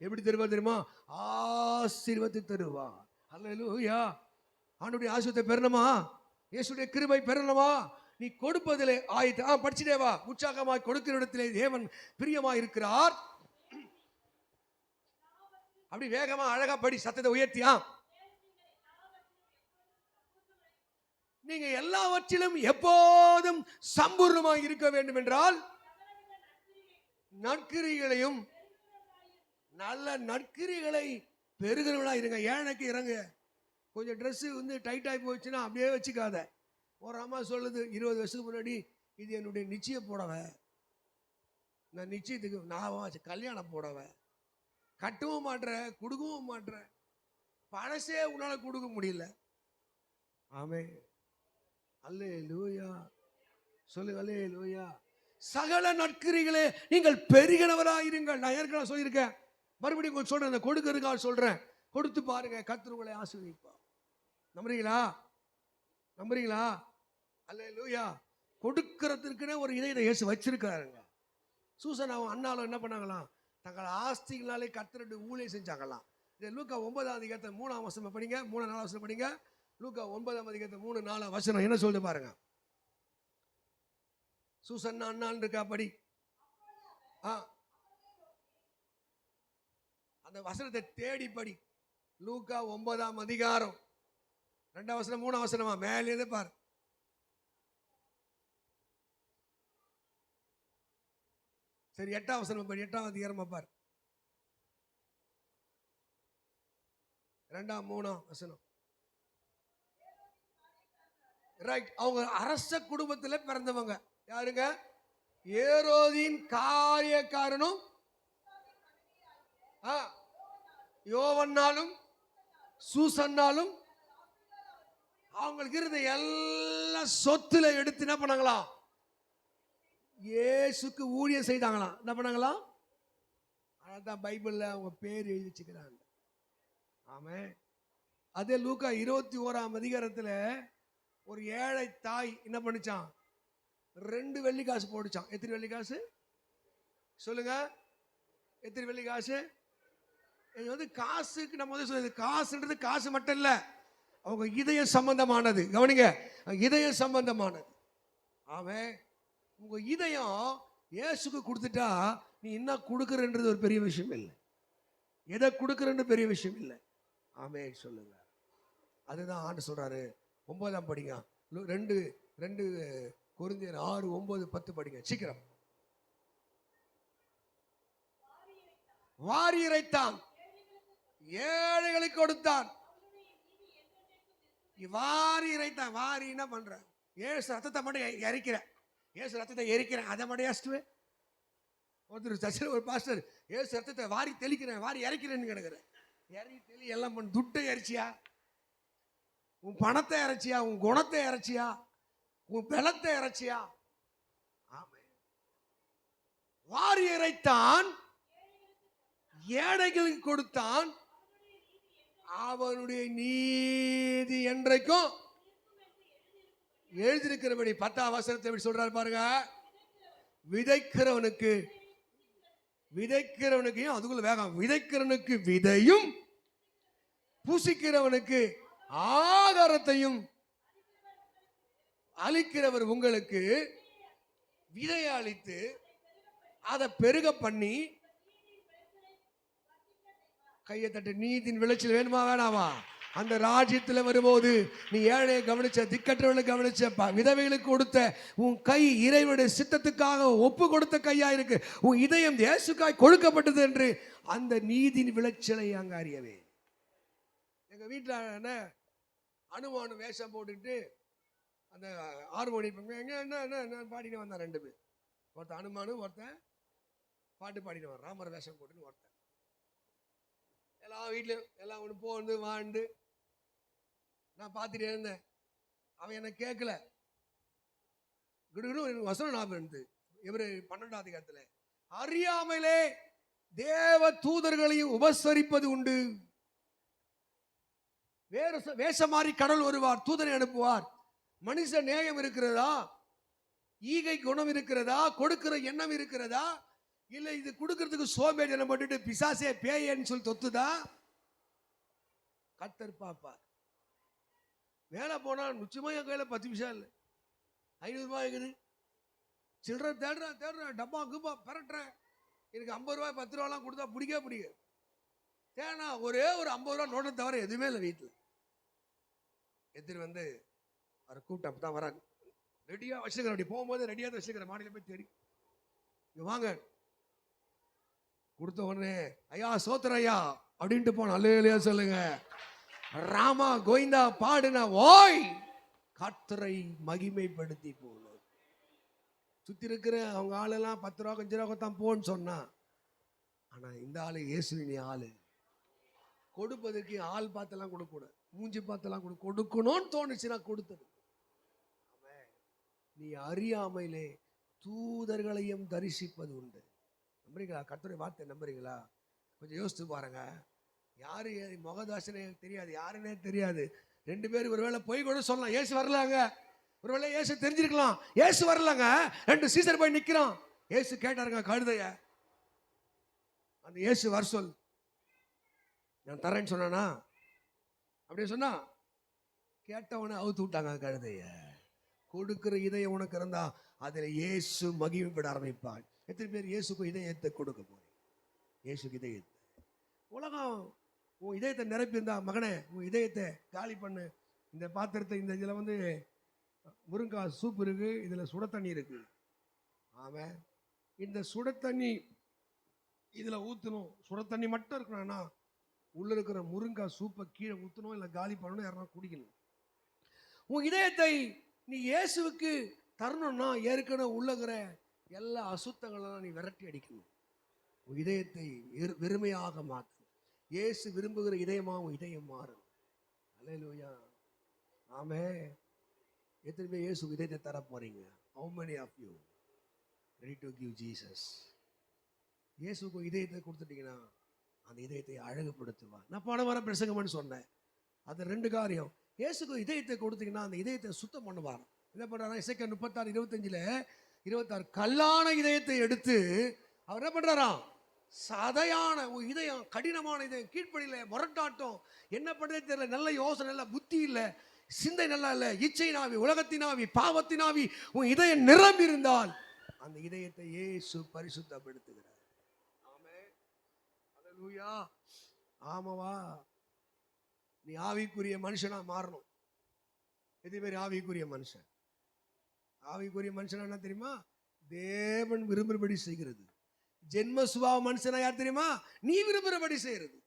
எப்படி தருவா தெரியுமா? ஆசீர்வாதத்தை தருவா. அல்லேலூயா. ஆண்டவருடைய ஆசீர்வாதத்தை பெறணுமா, இயேசுடைய கிருபை பெறணுமா, நீ கொடுப்பதிலே படிச்சுட்டே வா. உற்சாகமாய் கொடுக்கிற இடத்திலே தேவன் பிரியமாய் இருக்கிறார். அப்படி வேகமா அழகா படி, சத்தத்தை உயர்த்தியா. நீங்க எல்லாவற்றிலும் எப்போதும் சம்பூர்ணமாய் இருக்க வேண்டும் என்றால் நற்கிரிகளையும் நல்ல நற்கிரிகளை பெருகிறவங்களா இருங்க. ஏழைக்கு இறங்க. கொஞ்சம் ட்ரெஸ்ஸு வந்து டைட்டாகி போச்சுன்னா அப்படியே வச்சுக்காத. ஒரு அம்மா சொல்லுது 20 வருஷத்துக்கு முன்னாடி, இது என்னுடைய நிச்சய புடவை, நான் நிச்சயத்துக்கு நான் கல்யாணம் புடவை, கட்டவும் மாட்டேன், கொடுக்கவும் மாட்டேன், பழசே உன்னால கொடுக்க முடியல. ஆமே, அல்லேலூயா. சொல்லு, அல்லேலூயா. சகல நற்கிரிகளே நீங்கள் பெருகினவராயிருங்கள். நான் ஏற்கனவே சொல்லியிருக்கேன், மறுபடியும் கொஞ்சம் சொல்றேன், அந்த கொடுக்கறதுக்காக சொல்றேன். கொடுத்து பாருங்க, கர்த்தர் உங்களை ஆசீர்வதிப்பார். நம்புறீங்களா? நம்புறீங்களா? அல்லேலூயா. கொடுக்கறதுக்குன்னே ஒரு இதயத்தை இயேசு வச்சிருக்காருங்க. சூசன் அவன் அண்ணாலும் என்ன பண்ணாங்களாம், தங்கள் ஆஸ்திகளாலே கர்த்தருடைய ஊழியம் செஞ்சாங்களாம். இது லூக்கா 9ஆம் அதிகாரத்தை 3ஆம் வசனம் படிங்க, 3-4 வசனம் படிங்க. லூக்கா 9ஆம் அதிகாரத்தை 3-4 வசனம் என்ன சொல்லுது பாருங்க. சூசன் அண்ணான் இருக்கா, படி. அந்த வசனத்தை தேடி படி. லூக்கா 9ஆம் அதிகாரம் 2ஆம் வசனம் 3ஆம் வசனமா மேலே பாரு. சரி, 8ஆம் வசனம் படி. 8ஆம் அதிகாரமா பாரு. 2ஆம் 3ஆம் வசனம். ரைட். அவங்க அரச குடும்பத்தில் பிறந்தவங்க. யாருங்க? ஏரோதின் காரியக்காரனும் யோவன்னாலும் சூசன்னாலும் அவங்களுக்கு இருந்த எல்லா சொத்துல எடுத்து என்ன பண்ணாங்களாம், இயேசுக்கு ஊழியம் செய்தாங்களாம். என்ன பண்ணாங்களாம்? அதான் பைபிள்ல அவங்க பேர் எழுதி வச்சுக்கிறாங்க. ஆமே. அதே லூக்கா 21ஆம் அதிகாரத்துல ஒரு ஏழை தாய் என்ன பண்ணிச்சான், 2 வெள்ளி காசு போட்டுச்சான். எத்தனை வெள்ளி காசு சொல்லுங்க? எத்தனை வெள்ளி காசு? இது வந்து காசுக்கு நம்ம வந்து சொல்றது, காசுன்றது காசு மட்டும் இல்ல, அவங்க இதயம் சம்பந்தமானது. கவனிங்க, இதயம் சம்பந்தமானது. ஆமே. உங்க இதயம் இயேசுக்கு கொடுத்துட்டா நீ என்ன கொடுக்குறன்றது ஒரு பெரிய விஷயம் இல்லை, எதை கொடுக்குறன்னு பெரிய விஷயம் இல்லை. ஆமென் சொல்லுங்க. அதுதான் ஆண்டு சொல்றாரு. 9ஆம் படிங்க, 2 கொரிந்தியர் 6, 9, 10 படிங்க சீக்கிரம். வாரி இறைத்தான், ஏழைகளுக்கு கொடுத்தான். வாரி இறைத்தான். வாரி என்ன பண்ற? ஏசு ரத்தத்தை மட்டும் எரிக்கிறேன், ஏசு ரத்தத்தை எரிக்கிறேன், அதை மட்டும் ஏசுவேன். ஒருத்தர் சர்ச்சில் ஒரு பாஸ்டர் ஏசு ரத்தத்தை வாரி தெளிக்கிறேன், வாரி இறைக்கிறேன்னு கிடக்குறேன். இறி தெளி எல்லாம் பண்ண. துட்டை இறைச்சியா, உன் பணத்தை இறைச்சியா, உன் குணத்தை இறைச்சியா, உன் பலத்தை இறைச்சியா? ஆமே. வாரி இறைத்தான், ஏழைகளுக்கு கொடுத்தான், அவனுடைய நீதி என்றைக்கும் எழுதியிருக்கிறபடி. 10ஆம் வசனத்தை எப்படி சொல்றாரு பாருங்க. விதைக்கிறவனுக்கு அதுக்குள்ள வேகம். விதைக்கிறவனுக்கு விதையும் புசிக்கிறவனுக்கு ஆகாரத்தையும் அளிக்கிறவர் உங்களுக்கு விதையை அளித்து அதை பெருக பண்ணி. கையை தட்டு. நீதியின் விளைச்சல் வேணுமா வேணாமா? அந்த ராஜ்யத்தில் வரும்போது நீ ஏழையை கவனிச்ச, திக்கற்றவர்களுக்கு கவனிச்ச, விதவைகளுக்கு கொடுத்த உன் கை இறைவனுடைய சித்தத்துக்காக ஒப்பு கொடுத்த கையா இருக்கு. உன் இதயம் இயேசுக்காய் கொடுக்கப்பட்டது என்று அந்த நீதியின் விளைச்சலை அங்க அறியவே. எங்க வீட்டில் என்ன அனுமானு வேஷம் போட்டுக்கிட்டு அந்த ஹார்மோனியம் என்ன பாடினு வந்தான். 2 பேர், ஒருத்தன் அனுமானு, ஒருத்தன் பாட்டு பாடினு வந்தான். ராமர் வேஷம் போட்டுன்னு ஒருத்தன். எல்லாம் வீட்டில் எல்லாம் ஒன்று போந்து வாழ்ந்து நான் பார்த்துட்டே இருந்தேன். அவன் என்னை கேட்கல. எனக்கு வசனம் ஞாபகம் இருந்து. இவர் 12ஆம் அதிகாரத்தில் அறியாமலே தேவ தூதர்களையும் உபசரிப்பது உண்டு. வேஷமாறி கடவுள் வருவார், தூதரை அனுப்புவார். மனுஷ நேயம் இருக்கிறதா? ஈகை குணம் இருக்கிறதா? கொடுக்கிற எண்ணம் இருக்கிறதா? இல்ல இது கொடுக்கறதுக்கு சோம்பேறித்தனம் போட்டுட்டு பிசாசே பேயன்னு சொல்லி தொத்துதா? கர்த்தர் பாப்பா. வேலை போனா நிச்சயமா என் கையில 10 பைசா இல்லை, 500 ரூபாய் இருக்குது. சில்லற தேடுறேன், டப்பா குப்பா பரட்டுறேன். எனக்கு 50 ரூபாய் 10 ரூபாலாம் கொடுத்தா பிடிக்க தேனா ஒரே ஒரு 50 ரூபா நோட்டை தவிர எதுவுமே இல்லை வீட்டில். எடுத்துட்டு வந்து அவர் கூப்பிட்டு அப்பதான் வராங்க. ரெடியா வச்சுக்கிறேன், அப்படி போகும்போது ரெடியா தான் வச்சுக்கிறேன். மாடியில் போய் தேடி இங்க வாங்க. கொடுத்த உடனே ஐயா சோத்திர ஐயா அப்படின்ட்டு போன. அல்லேலூயா சொல்லுங்க. ராமா கோவிந்தா பாடுனா ஓய் கர்த்தரை மகிமைப்படுத்தி போகணும். சுத்தி இருக்கிற அவங்க ஆளெல்லாம் 10 ரூபா 5 ரூபா தான் போன்னு சொன்னா, ஆனா இந்த ஆளு இயேசுவின் ஆளு. கொடுப்பதற்கு ஆள் பார்த்தெல்லாம் கொடுக்கூடாது, மூஞ்சி பார்த்தெல்லாம் கொடுக்கணும்னு தோணுச்சுன்னா கொடுத்தது. நீ அறியாமையிலே தூதர்களையும் தரிசிப்பது உண்டு. நம்புறீங்களா? கர்த்தருடைய வார்த்தை நம்புறீங்களா? கொஞ்சம் யோசித்து பாருங்க. யாரு முகதாசனே தெரியாது, யாருன்னே தெரியாது. 2 பேர் ஒருவேளை போய் கூட சொல்லலாம், ஏசு வரலாங்க. ஒருவேளை ஏசு தெரிஞ்சிருக்கலாம், ஏசு வரலாங்க. 2 சீசர் போய் நிக்கிறான். ஏசு கேட்டாருங்க கழுதைய, அந்த ஏசு வர சொல், நான் தரேன்னு சொன்னானா? அப்படின்னு சொன்னா கேட்டவனை அவுத்து விட்டாங்க கழுதைய. கொடுக்கிற இதயம் உனக்கு இருந்தா அதுல இயேசு மகிமைப்பட ஆரம்பிப்பான். எத்தனை பேர் இயேசுக்கு இதயத்தை கொடுக்க போறீங்க? இயேசுக்கு இதயத்தை. உலகம் உன் இதயத்தை நிரப்பி இருந்தா, மகனே உன் இதயத்தை காலி பண்ணு. இந்த பாத்திரத்தை, இந்த இதுல வந்து முருங்காய் சூப் இருக்கு, இதுல சுட தண்ணி இருக்கு. ஆமா, இந்த சுட தண்ணி இதுல ஊத்தணும். சுட தண்ணி மட்டும் இருக்கணும்னா உள்ள இருக்கிற முருங்காய் சூப்பை கீழே ஊத்தணும், இல்லை காலி பண்ணணும், யாரா குடிக்கணும். உன் இதயத்தை நீ இயேசுவுக்கு தரணும்னா ஏற்கனவே உள்ளகிற எல்லா அசுத்தங்களும் நீ விரட்டி அடிக்கணும். உன் இதயத்தை வெறுமையாக மாற்று. இயேசு விரும்புகிற இதயமா உன் இதயம் மாறும். அல்லேலூயா. ஆமென். எத்தனை பேர் இயேசு இதயத்தை தர போறீங்க? How many of you ready to give Jesus? இயேசுக்கு இதயத்தை கொடுத்துட்டீங்கன்னா அந்த இதயத்தை அழகுபடுத்துவார். நான் போன வாரம் பிரசங்கம்னு சொன்னேன். அது 2 காரியம். இயேசுக்கு இதயத்தை கொடுத்தீங்கன்னா அந்த இதயத்தை சுத்தம் பண்ணுவார். என்ன பண்றாரு? எசேக்கியேல் 36:25 கல்லான இதயத்தை எடுத்து அவர் என்ன பண்றாராம்? சதையான இதயம், கடினமான இதயம், கீழ்ப்படியில முரட்டாட்டம், என்ன பண்றதே தெரியல, நல்ல யோசனை இல்லை, புத்தி இல்லை, சிந்தை நல்லா இல்லை, இச்சை நாவி, உலகத்தினாவி, பாவத்தினாவி உன் இதயம் நிரம்பி இருந்தால் அந்த இதயத்தை இயேசு பரிசுத்தப்படுத்துகிறார். ஆமென். அல்லேலூயா. ஆமாவா, நீ ஆவிக்குரிய மனுஷனா மாறணும். எது பேர் ஆவிக்குரிய மனுஷன்? ஆவிக்குரிய மனுஷனா என்ன தெரியுமா? தேவன் விரும்புகிறபடி செய்கிறது. ஜென்ம சுபாவ மனுஷனா யார் தெரியுமா? நீ விரும்புகிறபடி செய்யறது.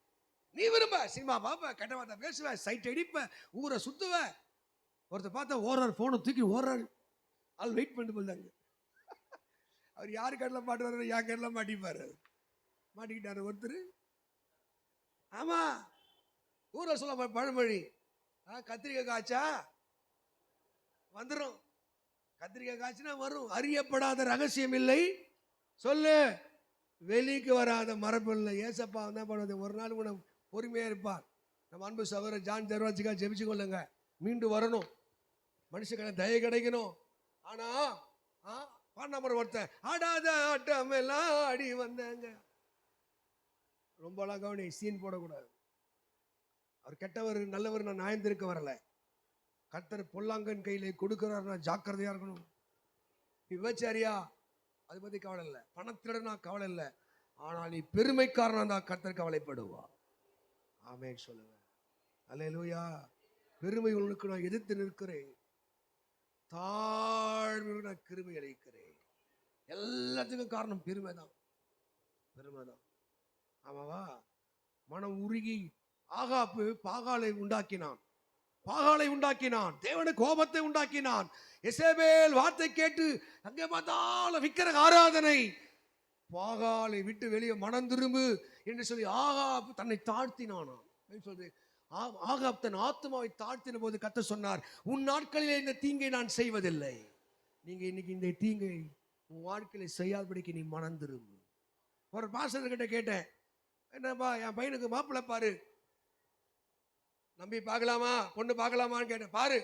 நீ விரும்ப சினிமா பாப்ப, கெட்ட வார்த்தை பேசுவ, சைட் அடிப்ப, ஊரை சுத்துவ. ஒருத்தர் பார்த்தா ஓடுறாரு, போனை தூக்கி ஓடுறாரு, ஆள் வெயிட் பண்ணிட்டு போதாங்க. அவர் யாரு கடல மாட்டுவாரு? என் கடல மாட்டிப்பாரு. மாட்டிக்கிட்டாரு ஒருத்தர். ஆமா, ஊரை சொல்ல பழமொழி, கத்திரிக்காய் காய்ச்சா வந்துடும். கத்திரிக்காய் காய்ச்சினா வரும். அறியப்படாத ரகசியம் இல்லை சொல்லு, வெளிக்கு வராத மரபு இல்லை. ஏசப்பா என்ன பண்ணுறது, ஒரு நாள் கூட பொறுமையா இருப்பார். நம்ம அன்பு சகோதரர் ஜான் தர்வாஜிக்கா ஜெபிச்சு கொள்ளுங்க, மீண்டு வரணும், மனுஷங்களை தய கிடைக்கணும். ஆனா பாண்டமர் ஒருத்தன் ஆடாத ஆட்டம் எல்லாம் ஆடி வந்தாங்க. ரொம்பலாம் கவனி, சீன் போடக்கூடாது. அவர் கெட்டவர் நல்லவர் நான் நியாயந்திருக்க வரல. கர்த்தர் பொல்லாங்கன் கையில கொடுக்கிறாருன்னா ஜாக்கிரதையா இருக்கணும். விபச்சாரியா, அதை பத்தி கவலை இல்லை. பணத்திடனா கவலை இல்லை. ஆனால் நீ பெருமைக்காரனா தான் கர்த்தர் கவலைப்படுவா. ஆமென் சொல்லுங்க. அல்லேலூயா. பெருமை உனக்கு நான் எதிர்த்து நிற்கிறேன், தாழ்மையோடு நான் கிருபை அளிக்கிறேன். எல்லாத்துக்கும் காரணம் பெருமை தான், பெருமை தான். ஆமாவா? மனம் உருகி ஆகாப்பு பாகாலை உண்டாக்கினான், பாகாலை உண்டாக்கினான், தேவனுக்கு கோபத்தை உண்டாக்கினான். எசேபேல் வார்த்தை கேட்டு அங்கே பார்த்தாலும் விக்கிரக ஆராதனை, பாகாலை விட்டு வெளியே மனம் திரும்பு என்று சொல்லி ஆகாப் தன்னை தாழ்த்தினான். சொல்றது, ஆகாப் தன் ஆத்மாவை தாழ்த்தின போது கர்த்தர் சொன்னார், உன் நாட்களிலே இந்த தீங்கை நான் செய்வதில்லை. நீங்க இன்னைக்கு இந்த தீங்கை உன் வாழ்க்கையில செய்யாதபடிக்கு நீ மனம் திரும்பு. ஒரு பாஸ்டர் கிட்ட கேட்டேன், என்னப்பா என் பையனுக்கு மாப்பிள்ளை பாரு, நம்பி பார்க்கலாமா, பொண்ணு பார்க்கலாமான்னு கேட்டேன். பாரு,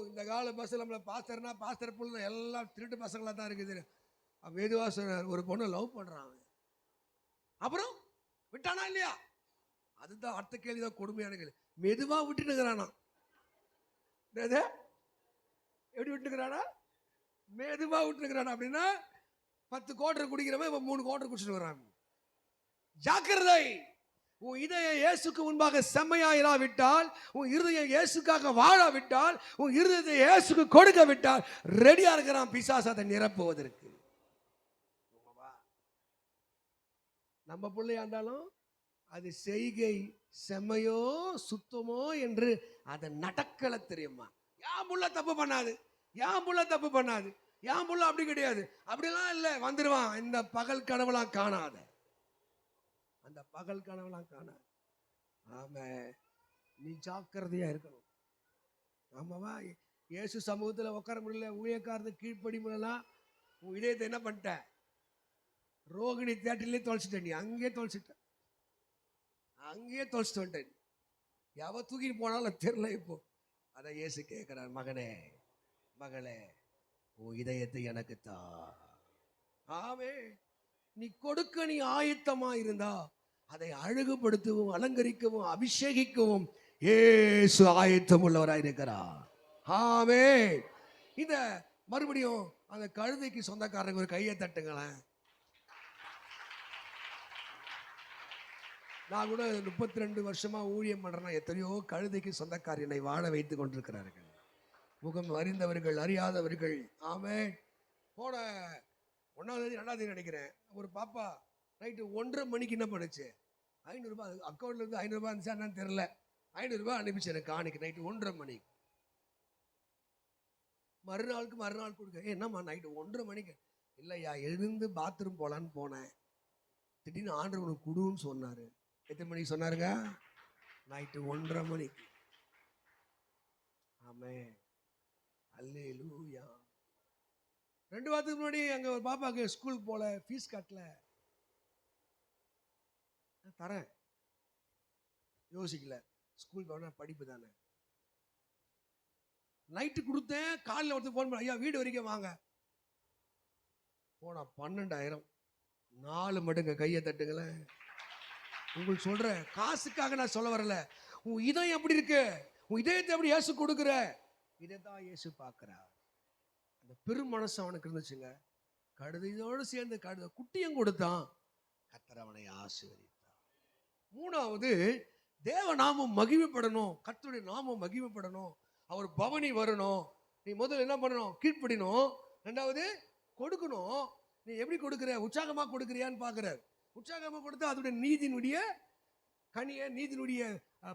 இந்த கால பஸ்ஸில் நம்மளை பாஸ்டர்னா பாஸ்டர் புள்ள எல்லாம் திருட்டு பசங்களாக தான் இருக்குது. மெதுவா சொன்னார், ஒரு பொண்ணை லவ் பண்றான், அப்புறம் விட்டானா இல்லையா? அதுதான் அடுத்த கேள்விதான் கொடுமையான கேள்வி. மெதுவா விட்டுனுங்கிறானா? எப்படி விட்டுக்கிறானா? மெதுவா விட்டுக்கிறானா? அப்படின்னா 10 குவார்டர் குடிக்கிறவன் இப்ப 3 குவார்டர் குடிச்சிட்டு வராங்க. ஜாக்கிரதை. உன் இதயம் இயேசுக்கு முன்பாக செம்மையா இராவிட்டால், உன் இருதயம் இயேசுக்காக வாழாவிட்டால், உன் இருதயத்தை இயேசுக்கு கொடுக்க விட்டால் ரெடியா இருக்கிறான் பிசாசு அதை நிரப்புவதற்கு. நம்ம பிள்ளையா இருந்தாலும் அது செய்கை செம்மையோ சுத்தமோ என்று அதை நடக்கல தெரியுமா? யான் புள்ள தப்பு பண்ணாது, யான் புள்ள தப்பு பண்ணாது, யான் புள்ள அப்படி கிடையாது, அப்படிலாம் இல்லை, வந்துடுவான். இந்த பகல் கனவுலாம் காணாத, அந்த பகல் கனவுலாம் காணாது. ஆமா, நீ ஜாக்கிரதையா இருக்கணும். ஆமாவா? இயேசு சமூகத்தில் உட்கார முடியல, ஊழியக்காரது கீழ்ப்படி முடியலாம். உன் இதயத்தை என்ன பண்ணிட்ட? ரோகிணி தேட்டர்லேயே தொலைச்சிட்ட, நீ அங்கேயே தொலைச்சிட்ட, அங்கேயே தொலைச்சிட்டு வந்துட்டேன். எவ தூக்கிட்டு போனாலும் தெரியல. இப்போ அதை இயேசு கேட்கிறார், மகனே மகளே உன் இதயத்தை எனக்கு தா. ஆமே, நீ கொடுக்க நீ ஆயத்தமா இருந்தா அதை அழகுபடுத்தவும் அலங்கரிக்கவும் அபிஷேகிக்கவும் இயேசு ஆயத்தம் உள்ளவராயிருக்கிறார். ஆமே. இத மறுபடியும் அந்த கழுதைக்கு சொந்தக்காரங்க ஒரு கையை தட்டுங்களேன். நான் கூட 32 வருஷமா ஊழியம் பண்றேன்னா எத்தனையோ கழுதைக்கு சொந்தக்கார என்னை வாழ வைத்துக் கொண்டிருக்கிறார்கள். முகம் அறிந்தவர்கள் அறியாதவர்கள். ஆமே. போன 1ஆம் தேதி 2ஆம் தேதி நினைக்கிறேன், ஒரு பாப்பா நைட்டு 1:30 மணிக்கு என்ன பண்ணுச்சு, 500 ரூபாய் அக்கௌண்ட்ல இருந்து 500 ரூபாய் இருந்துச்சா என்னன்னு தெரியல, 500 ரூபாய் அனுப்பிச்சு எனக்கு காணிக்கு நைட்டு 1:30 மணிக்கு. மறுநாள் கொடுக்க, என்னம்மா நைட்டு 1:30 மணிக்கு? இல்லையா, எழுந்து பாத்ரூம் போலான்னு போனேன், திடீர்னு ஆண்டவர் உனக்கு குடுன்னு சொன்னாரு. எத்தனை மணிக்கு சொன்னாருங்க? நைட்டு 1:30 மணிக்கு. ஆமே. அல்லேலூயா. 2 வாரத்துக்கு முன்னாடி அங்க ஒரு பாப்பாக்கு ஸ்கூலுக்கு போல, ஃபீஸ் கட்டல, தரேன் யோசிக்கல, ஸ்கூல் போனா படிப்பு தானே. நைட்டு கொடுத்தேன், காலையில் ஒருத்தர் ஃபோன் பண்ண, ஐயா வீடு வரைக்கும் வாங்க. போனா 12,000. 4 மடங்கு கையை தட்டுங்களேன். உங்களுக்கு சொல்றேன், காசுக்காக நான் சொல்ல வரல. உன் இதயம் எப்படி இருக்கு, உன் இதயத்தை எப்படி இயேசு கொடுக்குற, இதைத்தான் இயேசு பார்க்கிறார். அந்த பெரும் மனசு அவனுக்கு இருந்துச்சுங்க. கழுதையோடு சேர்ந்து குட்டியும் கொடுத்தான். கர்த்தர் அவனை ஆசீர்வதித்தார். மூணாவது, தேவ நாமம் மகிமைப்படணும், கர்த்தருடைய நாமம் மகிமைப்படணும், அவர் பவனி வரணும். நீ முதல்ல என்ன பண்ணணும்? கீழ்ப்படிணும். ரெண்டாவது, கொடுக்கணும். நீ எப்படி கொடுக்குற? உற்சாகமா கொடுக்குறியான்னு பார்க்குறார். உற்சாகமா கொடுத்தா அதோடைய நீதியினுடைய கனிய, நீதியினுடைய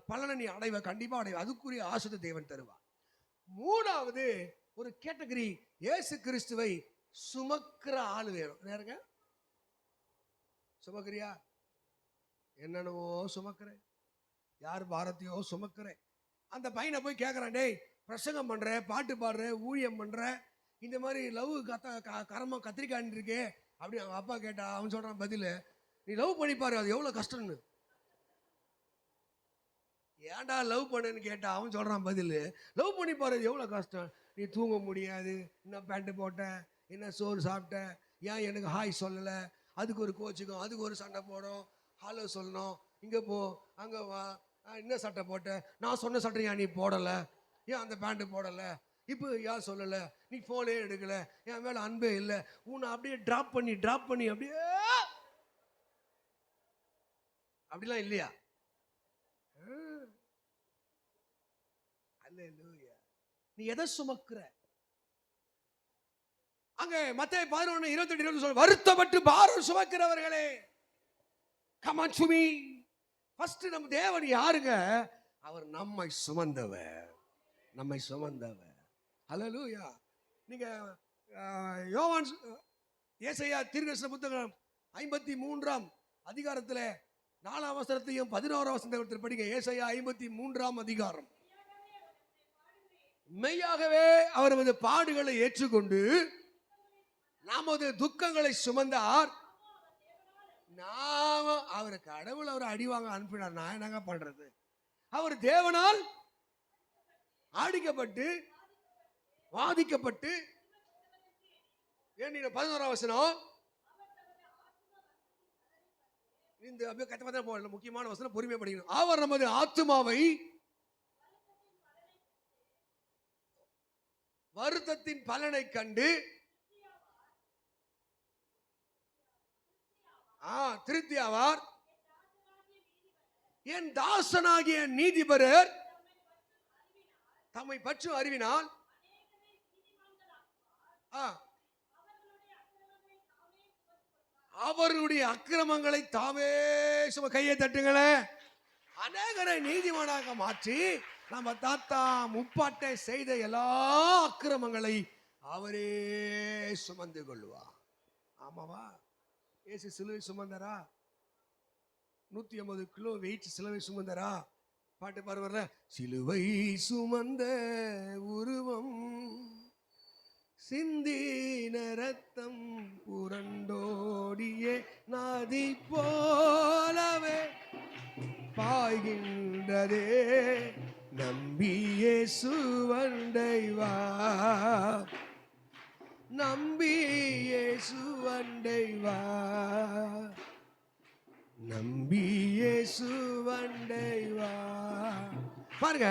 பலனை நீ அடைவ, கண்டிப்பா அடைவ. அதுக்குரிய ஆசீர்வாதத்தை தேவன் தருவார். மூணாவது ஒரு கேட்டகரி, இயேசு கிறிஸ்துவை சுமக்கிற ஆள் வேணும். நேருங்க, சுமக்கிறியா? என்னென்னவோ சுமக்கிறேன், யார் பாரத்தையோ சுமக்கிறேன். அந்த பையனை போய் கேட்குறான், டேய் பிரசங்கம் பண்ற, பாட்டு பாடுற, ஊழியம் பண்ற, இந்த மாதிரி லவ் கரமா கத்திரிக்காய் இருக்கே அப்படி அவங்க அப்பா கேட்டா அவன் சொல்றான் பதில், நீ லவ் பண்ணிப்பாரு, அது எவ்வளோ கஷ்டம்னு. ஏன்டா லவ் பண்ணுன்னு கேட்டா அவன் சொல்றான் பதில், லவ் பண்ணிப்பாரு அது எவ்வளோ கஷ்டம். நீ தூங்க முடியாது, என்ன பேண்ட்டு போட்ட, என்ன சோறு சாப்பிட்ட, ஏன் எனக்கு ஹாய் சொல்லலை, அதுக்கு ஒரு கோச்சுக்கும், அதுக்கு ஒரு சண்டை போடும், ஹலோ சொல்லணும், இங்கே போ அங்கே வா, என்ன சட்டை போட்ட, நான் சொன்ன சட்டை ஏன் நீ போடலை, ஏன் அந்த பேண்ட்டு போடலை, இப்போ ஏன் சொல்லலை, நீ ஃபோனே எடுக்கலை, என் மேலே அன்பே இல்லை, உன்னை அப்படியே ட்ராப் பண்ணி அப்படியே அப்படிலாம் இல்லையா? அல்லேலூயா. நீ எதை சுமக்கிற? அங்க மத்தேயு 11:28 சொல்ல, வருத்தப்பட்டு பாரம் சுமக்கிறவர்களே come unto me. ஃபர்ஸ்ட் நம்ம தேவன் யாருங்க? அவர் நம்மை சுமந்தவர், நம்மை சுமந்தவர். அல்லேலூயா. நீங்க யோவான் ஏசாயா தீர்க்கதரிசன புத்தகம் 53ஆம் அதிகாரத்தில் 4ஆம் வசனத்தையும் 11ஆம் வசனத்தையும் படிங்க. ஏசாயா 53ஆம் அதிகாரம். மெய்யாகவே அவர் வந்து பாடுகளை ஏற்றுக்கொண்டு நமது துக்கங்களை சுமந்தார். நாம அவர் கடவுள் அவர் அடிவாங்க அனுப்பினார். நான் என்னங்க பண்றது? அவர் தேவனால் ஆடிக்கப்பட்டு வாதிக்கப்பட்டு, ஏன் 11ஆம் வசனம் இந்த அப்படியே கத்த போகல, முக்கியமான வசனம் பொறுமையா படிக்கணும். அவர் நமது ஆத்துமாவை வருத்தத்தின் பலனை கண்டு திருப்தி ஆவார். என் தாசனாகிய நீதிபரர் தம்மை பற்றும் அறிவினால் அவர்களுடைய அக்கிரமங்களை தாமே கையை தட்டுங்களே. அநேகரை நீதிமானாக மாற்றி நம்ம தாத்தா முப்பாட்டை செய்த எல்லா அக்கிரமங்களை அவரே சுமந்து கொள்வார். ஆமாவா? ஏசு சிலுவை சுமந்தாரா? 150 கிலோ வெயிட் சிலுவை சுமந்தாரா? பாட்டு பாருவர்ல, சிலுவை சுமந்த உருவம் சிந்தின ரத்தம் புரண்டோடியே நதி போலவே பாய்கின்றதே, நம்பியே சுவண்டை வா, நம்பியே சுவண்டை வா, நம்பியே சுவண்டை வா. பாருங்க,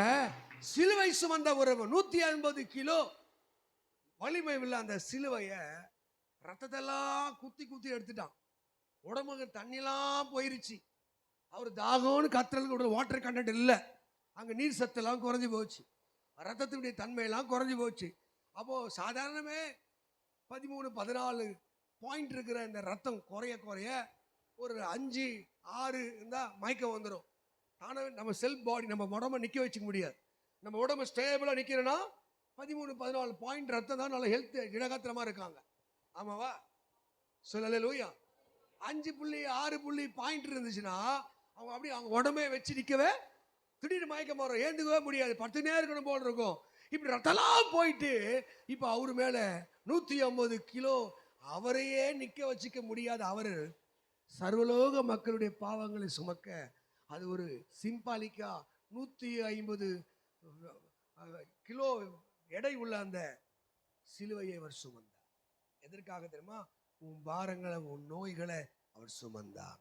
சிலுவை சுமந்த ஒரு 150 கிலோ வலிமை உள்ள அந்த சிலுவைய ரத்தத்தெல்லாம் குத்தி எடுத்துட்டான். உடம்புக்கு தண்ணிலாம் போயிருச்சு. அவர் தாகம்னு கத்துறதுக்கு வாட்டர் கண்டென்ட் இல்லை, அங்கே நீர் சத்தெல்லாம் குறைஞ்சி போச்சு, ரத்தத்தினுடைய தன்மையெல்லாம் குறைஞ்சி போச்சு. அப்போ சாதாரணமே 13-14 பாயிண்ட் இருக்கிற இந்த ரத்தம் குறைய ஒரு 5-6 இருந்தால் மயக்கம் வந்துடும். தானே நம்ம செல்ஃப் பாடி நம்ம உடம்பை நிற்க வச்சுக்க முடியாது. நம்ம உடம்பு ஸ்டேபிளாக நிற்கிறோன்னா 13-14 பாயிண்ட் ரத்தம் தான் நல்ல ஹெல்த் இடகாத்திரமா இருக்காங்க. ஆமாவா? சொல்லலூயா. 5.6 பாயிண்ட் இருந்துச்சுன்னா அவங்க அப்படி அவங்க உடம்பே வச்சு நிற்கவே திடீர்னு மயக்கம் வரும், ஏந்துக்கவே முடியாது, 10 நேரம் இருக்கணும் போல் இருக்கும். இப்படி ரத்தம்லாம் போயிட்டு இப்போ அவரு மேல 150 கிலோ அவரையே நிற்க வச்சுக்க முடியாத அவர் சர்வலோக மக்களுடைய பாவங்களை சுமக்க அது ஒரு சிம்பாலிக்கா 150 கிலோ எடை உள்ள அந்த சிலுவையை அவர் சுமந்தார். எதற்காக தெரியுமா? உன் பாரங்களை, உன் நோய்களை அவர் சுமந்தார்.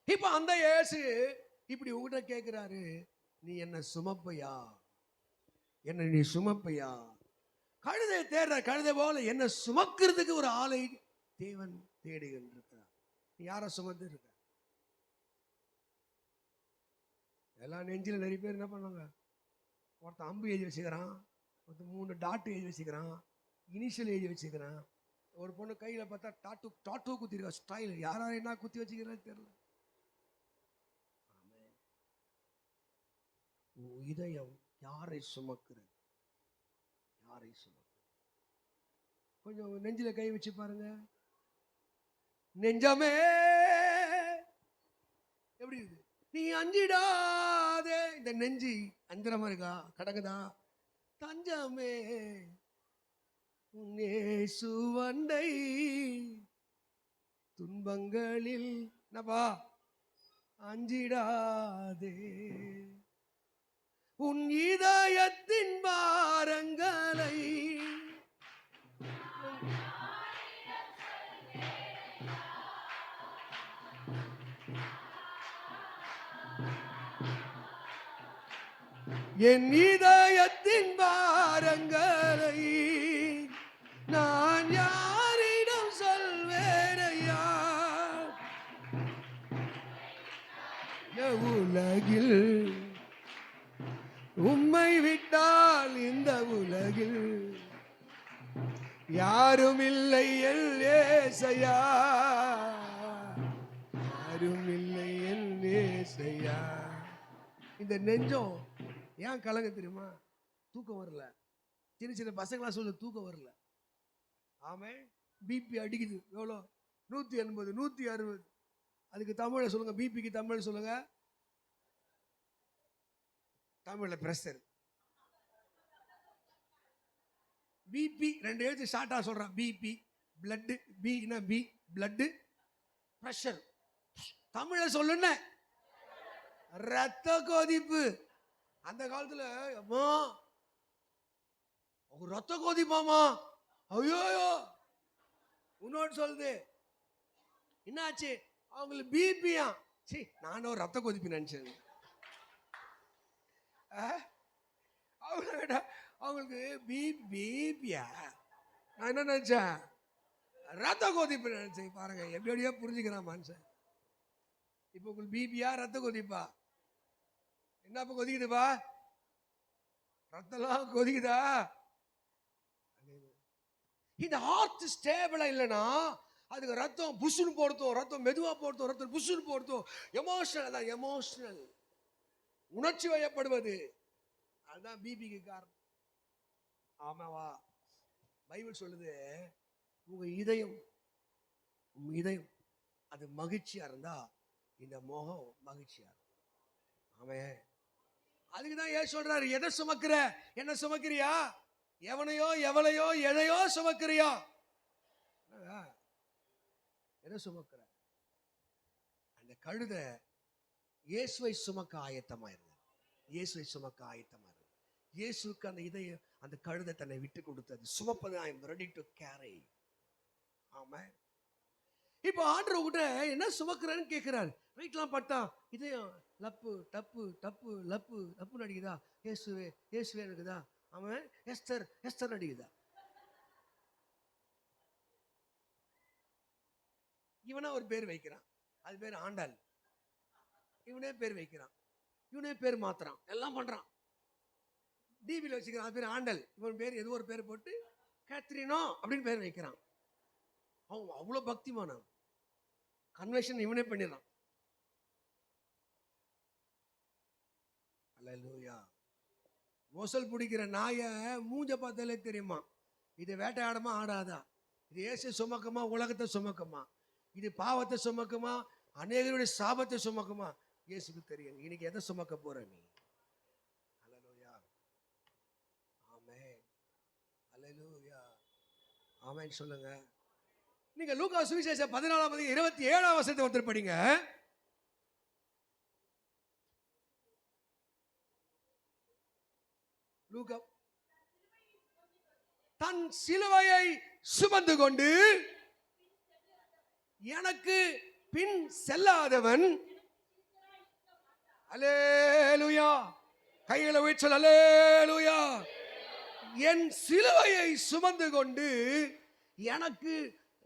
இப்ப அந்த இயேசு இப்படி உங்ககிட்ட கேட்கிறாரு, நீ என்ன சுமப்பையா? என்ன நீ சுமப்பையா? கழுதை தேடுற கழுதை போல என்ன சுமக்கிறதுக்கு ஒரு ஆளை தேவன் தேடுகின்றார். நீ யாரை சுமந்து இருக்க? எல்லாம் நெஞ்சில் நிறைய பேர் என்ன பண்ணுவாங்க, ஒருத்தன் அம்பு எழுதி வச்சுக்கிறான், ஒருத்தன் 3 டாட்டு எழுதி வச்சுக்கிறான், இனிஷியல் எழுதி வச்சுக்கிறான். ஒரு பொண்ணு கையில் பார்த்தா டாட்டூ குத்திருக்கா ஸ்டைல். யாரா என்ன குத்தி வச்சுக்கிறான்னு தெரியல. இதயம் யாரை சுமக்கிறது? யாரை சுமக்கிறது? கொஞ்சம் நெஞ்சில கை வச்சு பாருங்க. நெஞ்சமே எப்படி இருக்கு? நீ அஞ்சிடாதே. இந்த நெஞ்சி அஞ்சரமா இருக்கா? கடக்குதா? தஞ்சமே சுவண்டை துன்பங்களில் என்னப்பா அஞ்சிடாதே. உன் இதயத்தின் பாரங்களை என் இதயத்தின் பாரங்களை நான் யாரிடம் சொல்வேனையா? உலகில் உம்மை விட்டால் இந்த உலகில் யாரும் இல்லை என் ஏசையா, யாரும் இல்லை என் ஏசையா. இந்த நெஞ்சம் ஏன் கலங்க தெரியுமா? தூக்கம் வரல. சின்ன சின்ன பசங்களா சொல்ல தூக்கம் வரல. ஆமே, பிபி அடிக்குது. எவ்வளோ? 180 160. அதுக்கு தமிழ சொல்லுங்க. பிபிக்கு தமிழ் சொல்லுங்க. தமிழ்ல பிரஷர். பிபி 2 எழுத்து ஷார்ட்டா சொல்றான். பிபி பிளட், பினா பி பிளட், பிரஷர் தமிழ சொல்லுன ரத்த கொதிப்பு. அந்த காலத்துல அம்மா அவங்க ரத்த கொதிப்பாமா. ஐயோ இன்னொன்று சொல்லுது. என்னாச்சு? அவங்களுக்கு பிபியா? சரி, நானும் ரத்த கொதிப்பு நினைச்சேன். அவங்களுக்கு பிபியா? நான் என்ன நினைச்சேன்? ரத்த கொதிப்பு நினைச்சேன். பாருங்க எப்படியோ புரிஞ்சுக்கிறான் மனுஷன். இப்ப உங்களுக்கு பிபியா ரத்த கொதிப்பா? என்னப்பா கொதிக்குதுப்பா? ரத்தம்லாம் கொதிக்குதா? இந்த ஹார்ட் ஸ்டேபிளா இல்லைன்னா அதுக்கு ரத்தம் புஷ்னு போடுத்தோம், ரத்தம் மெதுவா போடுத்தோம், ரத்தம் புஷ்னு போடுத்தோம். எமோஷனல் தான், எமோஷனல் உணர்ச்சி வயப்படுவது. அதுதான் பிபிக்கு காரணம். ஆமாவா? பைபிள் சொல்லுது, உங்க இதயம் அது மகிழ்ச்சியா இருந்தா இந்த முகம் மகிழ்ச்சியா இருக்கும். ஆமென். அதுக்குதான் ஏன் சொல்றாரு, எதை சுமக்கிற? என்ன சுமக்கிறியா? எவனையோ எவளையோ எதையோ சுமக்கிறியா? எதை சுமக்கிற? அந்த கழுத இயேசுவை சுமக்க ஆயத்தமா இருந்தது. இயேசுவை சுமக்க ஆயத்தமா இருந்தது. இயேசுக்கு அந்த இதயம், அந்த கழுதை தன்னை விட்டு கொடுத்தது. சுமப்பது I am ready to carry. ஆமா. இப்போ ஆண்டவர் கூட என்ன சுமக்கிறேன்னு கேட்கிறாரு. ரைட்லாம் பார்த்தா இதயம் லப்பு டப்பு டப்பு லப்பு லப்பு நடிக்குதா? இயேசுவே இயேசுவே இருக்குதா? அவன் எஸ்தர் எஸ்தர் நடிக்குதா? இவனா ஒரு பேர் வைக்கிறான், அது பேர் ஆண்டாள். இவனே பேர் வைக்கிறான், இவனே பேர் மாத்துறான், எல்லாம் பண்றான். டிவியில் வச்சுக்கிறான், அது பேர் ஆண்டல். இவன் பேர் ஏதோ ஒரு பேர் போட்டு கேத்ரினோ அப்படின்னு பேர் வைக்கிறான். அவன் அவ்வளோ பக்திமான கன்வென்ஷன் இவனே பண்ணிடுறான். அல்லேலூயா. மொசல் பிடிக்கிற நாயை மூஞ்ச பார்த்தாலே தெரியுமா இது வேட்டையாடமா ஆடாதா, இது இயேசு சுமக்குமா உலகத்தை சுமக்குமா, இது பாவத்தை சுமக்குமா அநேகருடைய சாபத்தை சுமக்குமா? இயேசுக்கு தெரியும். இன்னைக்கு எதை சுமக்க போற நீ? அல்லேலூயா. ஆமென். அல்லேலூயா. ஆமென் சொல்லுங்க. நீங்க லூக்கா சுவிசேஷம் 14:27 வசனத்தை ஒருத்தர் படிங்க. லூக்கா தன் சிலுவையை சுமந்து கொண்டு எனக்கு பின் செல்லாதவன், அல்லேலூயா, கைகளை உயர்த்தி சொல் அல்லேலூயா, என் சிலுவையை சுமந்து கொண்டு எனக்கு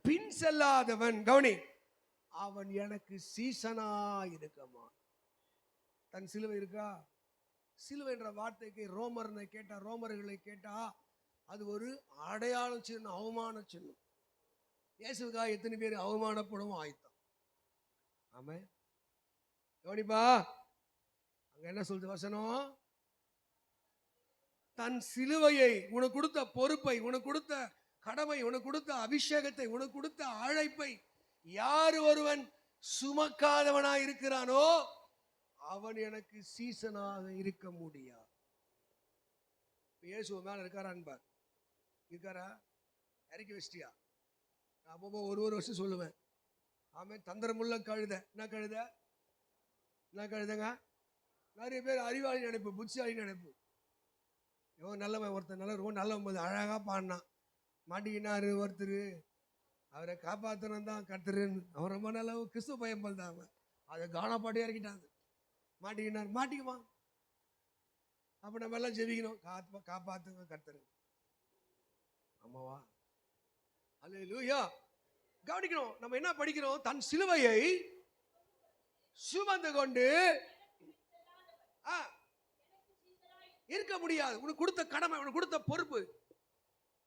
பின் செல்லாதவன், கவனி, அவன் எனக்கு சீசனா இருக்கமா. தன் சிலுவை இருக்கா? சிலுவை என்ற வார்த்தைக்கு ரோமர்களை கேட்டா அது ஒரு அடையாளம் சின்னம், அவமான சின்னம். இயேசுக்காக எத்தனை பேர் அவமானப்படவும் ஆயத்தம். ஆமே, கவனிப்பா, அங்க என்ன சொல்றது வசனம்? தன் சிலுவையை, உனக்கு கொடுத்த பொறுப்பை, உனக்கு கொடுத்த கடமை, உனக்கு கொடுத்த அபிஷேகத்தை, உனக்கு கொடுத்த அழைப்பை யார் ஒருவன் சுமக்காதவனாய் இருக்கிறானோ அவன் எனக்கு சீசனாக இருக்க முடியாது. இயேசு மேல இருக்காரா அன்பார்? இருக்காரா? இறக்கி வச்சிட்டியா? அப்போ ஒரு வருஷம் சொல்லுவேன். ஆமே, தந்திரமுள்ள கழுத. என்ன கழுதங்க? நிறைய பேர் அறிவாளி நினைப்பு, புத்திசாலி நினைப்பு. எவ்வளோ நல்லவன் ஒருத்தர், ரொம்ப நல்லவன், அழகாக பாடினான், மாட்டிக்கினாரு ஒருத்தர், அவரை காப்பாற்றணும் தான் கத்துருன்னு. அவன் ரொம்ப நல்ல கிறிஸ்துவ பையன் போல் தான். அவன் அதை காணப்பாட்டே இறக்கிட்டாங்க. மாட்டிக்கினார், மாட்டிக்குமா. அப்போ நம்ம எல்லாம் ஜெபிக்கணும், காப்பாற்றுங்க கர்த்தர். ஆமாவா? அல்லேலூயா. கவனிக்கணும், நம்ம என்ன படிக்கிறோம்? தன் சிலுவையை சுமந்து கொண்டு இருக்க முடியாது. உனக்கு கொடுத்த கடமை, உனக்கு கொடுத்த பொறுப்பு.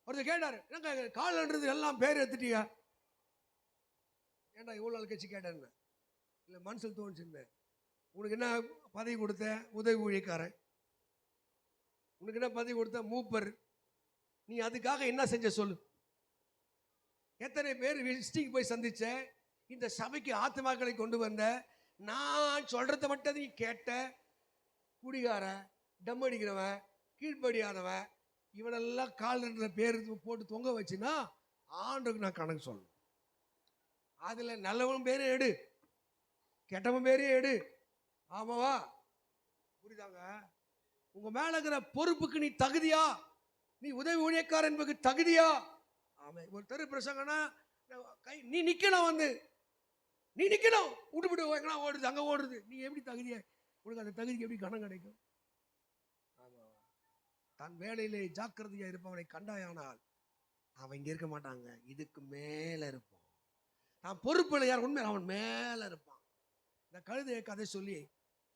ஒருத்தர் கேட்டாரு, என்னங்க காலன்றது எல்லாம் பேர் எடுத்துட்டியா? ஏன்டா இவ்வளோ நாள் கட்சி கேட்டேன்னு. இல்லை, மனசில் தோணுச்சுன்னு. உனக்கு என்ன பதவி கொடுத்த? உதவி ஊழியக்காரன். உனக்கு என்ன பதவி கொடுத்த? மூப்பர். நீ அதுக்காக என்ன செஞ்ச சொல்லு? எத்தனை பேர் விசிட்டிங் போய் சந்திச்ச? இந்த சபைக்கு ஆத்மாக்களை கொண்டு வந்த? நான் சொல்றத மட்டும் நீ கேட்ட? குடிகார, டம் அடிக்கிறவன், கீழ்ப்படியாதவன், இவனெல்லாம் கால் என்ற பேர் போட்டு தொங்க வச்சுன்னா ஆண்டுக்கு நான் கணக்கு சொல்லணும். அதுல நல்லவன் பேரே எடு, கெட்டவன் பேரே எடு. ஆமாவா? புரியுதாங்க? உங்க மேல இருக்கிற பொறுப்புக்கு நீ தகுதியா? நீ உதவி ஊழியக்காரன் என்பதுக்கு தகுதியா? ஆமா, ஒரு தெரு பிரசங்கன்னா நீ நிக்கணும், நீ நிக்கணும். விட்டு எங்கன்னா ஓடுது, அங்க ஓடுது. நீ எப்படி தகுதியா? உனக்கு அந்த தகுதிக்கு எப்படி கணம் கிடைக்கும்? ஆமா, தன் வேலையிலே ஜாக்கிரதையா இருப்பவனை கண்டாயானால் அவன் இங்க இருக்க மாட்டாங்க, இதுக்கு மேல இருப்பான். நான் பொறுப்பு யார் உண்மை, அவன் மேல இருப்பான். இந்த கழுதைய கதை சொல்லி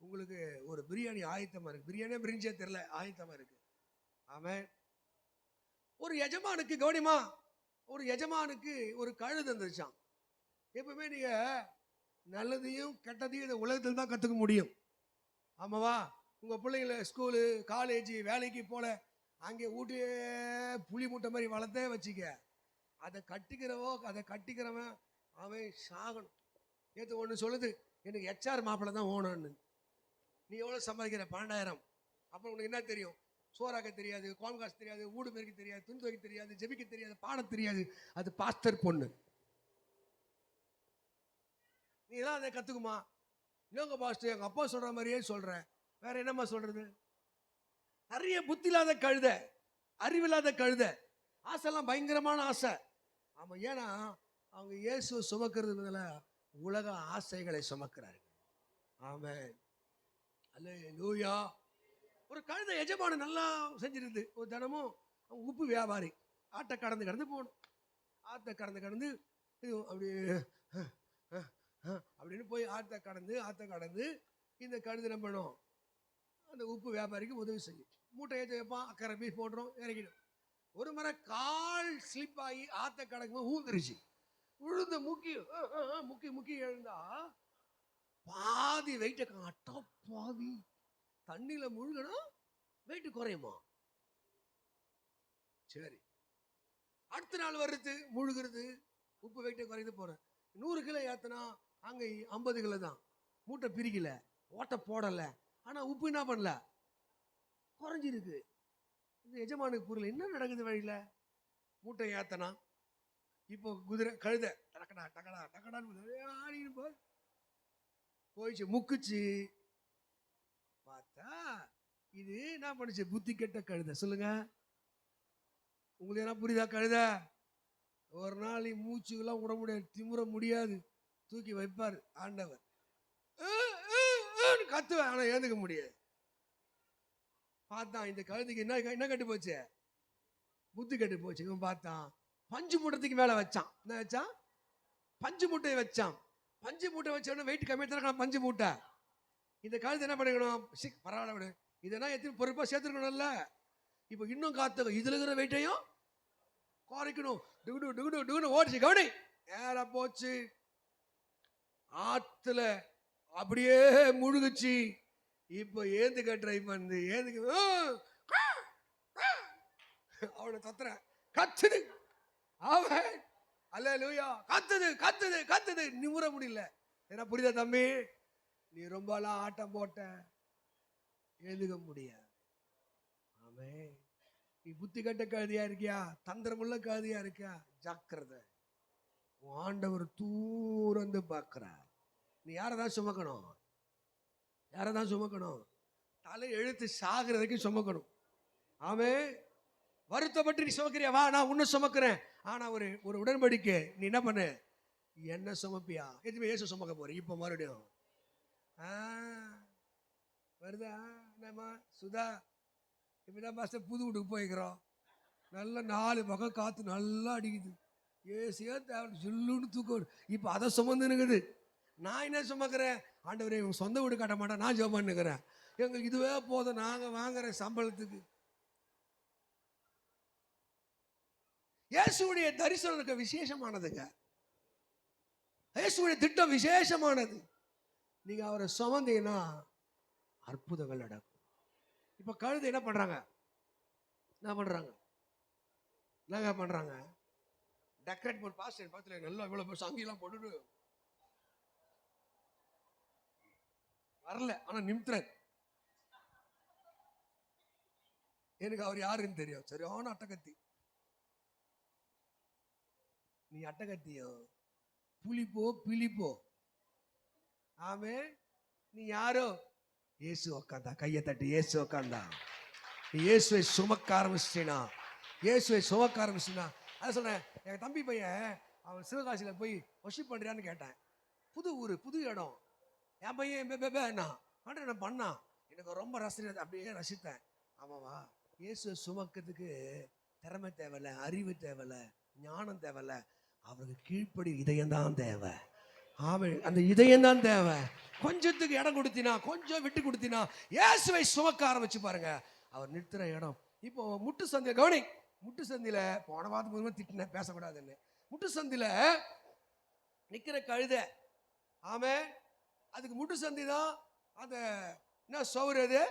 உங்களுக்கு ஒரு பிரியாணி ஆயத்தமா இருக்கு. பிரியாணியே பிரிஞ்சே தெரியல, ஆயத்தமா இருக்கு. ஆமாம், ஒரு எஜமானுக்கு, கவனிமா, ஒரு எஜமானுக்கு ஒரு கழுதை இருந்துச்சான். எப்பவுமே நீங்க நல்லதையும் கெட்டதையும் இந்த உலகத்தில் தான் கற்றுக்க முடியும். ஆமாவா? உங்கள் பிள்ளைங்களை ஸ்கூலு, காலேஜ், வேலைக்கு போல அங்கே ஊட்டியே புளி மூட்டை மாதிரி வளர்த்தே வச்சுக்க. அதை கட்டிக்கிறவன் அவன் சாகணும். நேற்று ஒன்று சொல்லுது, எனக்கு HR மாப்பிள்ளை தான் ஓணும்னு. நீ எவ்வளோ சம்பாதிக்கிற? 12,000. அப்புறம் உனக்கு என்ன தெரியும்? சோறாக்க தெரியாது, கோன்காசு தெரியாது, ஊடு பெருக்க தெரியாது, துணி துவைக்க தெரியாது, ஜெபிக்க தெரியாது, பாட தெரியாது. அது பாஸ்டர் பொண்ணு. நீ தான் அதை கற்றுக்குமா? இல்லைங்க பாஸ்டர், எங்கள் அப்பா சொல்கிற மாதிரியே சொல்கிறேன், வேற என்னம்மா சொல்கிறது? நிறைய புத்தி இல்லாத கழுத, அறிவில்லாத கழுத, ஆசைலாம் பயங்கரமான ஆசை. ஆமாம், ஏன்னா அவங்க இயேசு சுமக்கிறது பதிலாக உலக ஆசைகளை சுமக்கிறார்கள். ஆமென், அல்லேலூயா. ஒரு கழுதை எஜமான நல்லா செஞ்சிருது. ஒரு தினமும் உப்பு வியாபாரி ஆட்டை கடந்து போகணும். ஆற்றை கடந்து அப்படியே அப்படின்னு போய் ஆற்றை கடந்து இந்த கழுதை என்ன பண்ணும்? அந்த உப்பு வியாபாரிக்கு உதவி செய்யும். மூட்டை ஏற்ற வைப்பான், அக்கறை பீஸ் போட்டுரும், இறக்கிடும். ஒரு முறை கால் ஸ்லிப் ஆகி ஆற்றை கடக்கும்போது ஊந்துருச்சு. உழுந்து முக்கி எழுந்தா பாதி வெயிட்ட அட்டா பாதி. தண்ணியில முழுகணும், வெயிட்டு குறையுமா? சரி, அடுத்த நாள் வருது, முழுகிறது, உப்பு வெயிட்ட குறைந்து போறேன். 100 கிலோ ஏத்தனா அங்க 50 கிலோ தான். மூட்டை பிரிக்கல, ஓட்ட போடல, ஆனா உப்பு என்ன பண்ணல? குறைஞ்சிருக்கு. இந்த எஜமானுக்கு புரியல, என்ன நடக்குது வழியில? மூட்டை ஏத்தனா இப்போ குதிரை கழுத டக்கடான்னு போயிடுச்சு, முக்குச்சு. பார்த்தா இது என்ன பண்ணுச்சு? புத்தி கெட்ட கழுத. சொல்லுங்க, உங்களுக்கு என்ன புரியுதா? கழுத ஒரு நாள் மூச்சுக்கெல்லாம் விட முடியாது, திமுற முடியாது, தூக்கி வைப்பார் ஆண்டவர். கத்துவேன், ஆனா ஏந்துக்க முடியாது. பார்த்தா இந்த கழுதைக்கு என்ன கட்டு போச்சு? புத்தி கெட்டு போச்சு. இவன் பார்த்தான், பஞ்சு மூட்டத்துக்கு மேல வச்சான். என்ன வச்சான்? பஞ்சு மூட்டையை வச்சான். பஞ்சு மூட்டை வச்சோன்னா வெயிட் கம்மியாக தரக்கலாம். பஞ்சு மூட்டை இந்த காலத்து என்ன பண்ணிக்கணும்? பரவாயில்ல விடு, இதெல்லாம் எத்தனை பொறுப்பாக சேர்த்துருக்கணும்ல. இப்போ இன்னும் காத்து இதுல இருக்கிற வெயிட்டையும் குறைக்கணும். டுகுடு டுகுடு டுகுடு ஓடிச்சு. கவனி, நேரா போச்சு ஆத்துல, அப்படியே முழுகுச்சு. இப்போ ஏந்துக்க ட்ரை பண்ணு, ஏந்துக்க அவனை தத்துற கத்துது. அவன் அல்லேலூயா கத்துது கத்துது கத்துது, நிமிர முடியல. என்ன புரியுதா தம்பி? நீ ரொம்பலாம் ஆட்டம் போட்ட, ஏந்துக்க முடியாது. ஆமே, நீ புத்தி கட்ட கழுதியா இருக்கியா, தந்திரமுள்ள கழுதியா இருக்கியா, ஜாக்கிரதை. உன் ஆண்டவர் தூரந்து பார்க்கிறார். நீ யாரதான் சுமக்கணும்? யாரதான் சுமக்கணும்? தலை எழுத்து சாகிற வரைக்கும் சுமக்கணும். ஆமே, வருத்தப்பட்டு நீ சுமக்கிறியா? வா, நான் உன்னை சுமக்கிறேன். ஆனா ஒரு ஒரு உடன்படிக்கை. நீ என்ன பண்ணு? என்ன சுமப்பியா? எதுவுமே இயேசு சுமக்க போற. இப்போ மறுபடியும் வருதா என்னம்மா சுதா? இப்பதான் பாஸ்டர் புது வீட்டுக்கு போய்க்கிறோம். நல்லா 4 பக்கம் காத்து நல்லா அடிக்குது. ஏசியா தேவை, ஜில்லுன்னு தூக்கம். இப்போ அதை சுமந்துனுக்குது. நான் என்ன சுமக்கிறேன்? ஆண்டவரே, இவங்க சொந்த வீடு கட்ட மாட்டேன், நான் ஜெபம் பண்ணுக்கிறேன். எங்களுக்கு இதுவே போதும், நாங்கள் வாங்குற சம்பளத்துக்கு. இயேசுடைய தரிசனம் விசேஷமானதுங்க. இயேசுடைய திட்டம் விசேஷமானது. நீங்க அவரை சுமந்தீங்கன்னா அற்புதங்கள் நடக்கும். இப்ப கழுதை என்ன பண்றாங்க? என்ன பண்றாங்க? என்னங்க பண்றாங்க? டெக்கரேட் பண்ண பாஸ்டர் பார்த்துல நல்லா இவ்வளவு சங்கிலாம் போட்டுட்டு வரல, ஆனா நிமித்ரன் எனக்கு அவர் யாருன்னு தெரியும். சரியான அட்டகத்தி. நீ அட்டகத்தியோ புளிப்போ பிளிப்போ, ஆமே, நீ யாரோ? இயேசு உக்காந்தா. கையை தட்டி இயேசு உக்காந்தா. நீ இயேசுவை சுமக்க ஆரம்பிச்சினா, இயேசுவை சுமக்க ஆரம்பிச்சினா. அதான் சொன்னேன், என் தம்பி பையன் அவன் சிவகாசியில் போய் வொர்ஷிப் பண்ணுறியான்னு கேட்டேன். புது ஊர், புது இடம். என் பையன் என்ன பண்ணான், எனக்கு ரொம்ப அப்படியே ரசித்தேன். ஆமாவா, இயேசுவை சுமக்கிறதுக்கு திறமை தேவையில்ல, அறிவு தேவையில்ல, ஞானம் தேவையில்ல, அவருக்கு கீழ்ப்படி இதயம்தான் தேவை. ஆமாம், அந்த இதயம்தான் தேவை. கொஞ்சத்துக்கு இடம் கொடுத்தினா, கொஞ்சம் விட்டு கொடுத்தினா, இயேசுவை சுமக்க ஆரம்பிச்சு பாருங்க, அவர் நிறுத்துற இடம். இப்போ முட்டு சந்தை கவனி. முட்டு சந்தில போன வாரத்துக்கு முதல்ல திட்டினேன், பேசக்கூடாதுன்னு. முட்டு சந்தில நிக்கிற கழுத, ஆமே, அதுக்கு முட்டு சந்தி தான். அந்த என்ன சுவர்? அது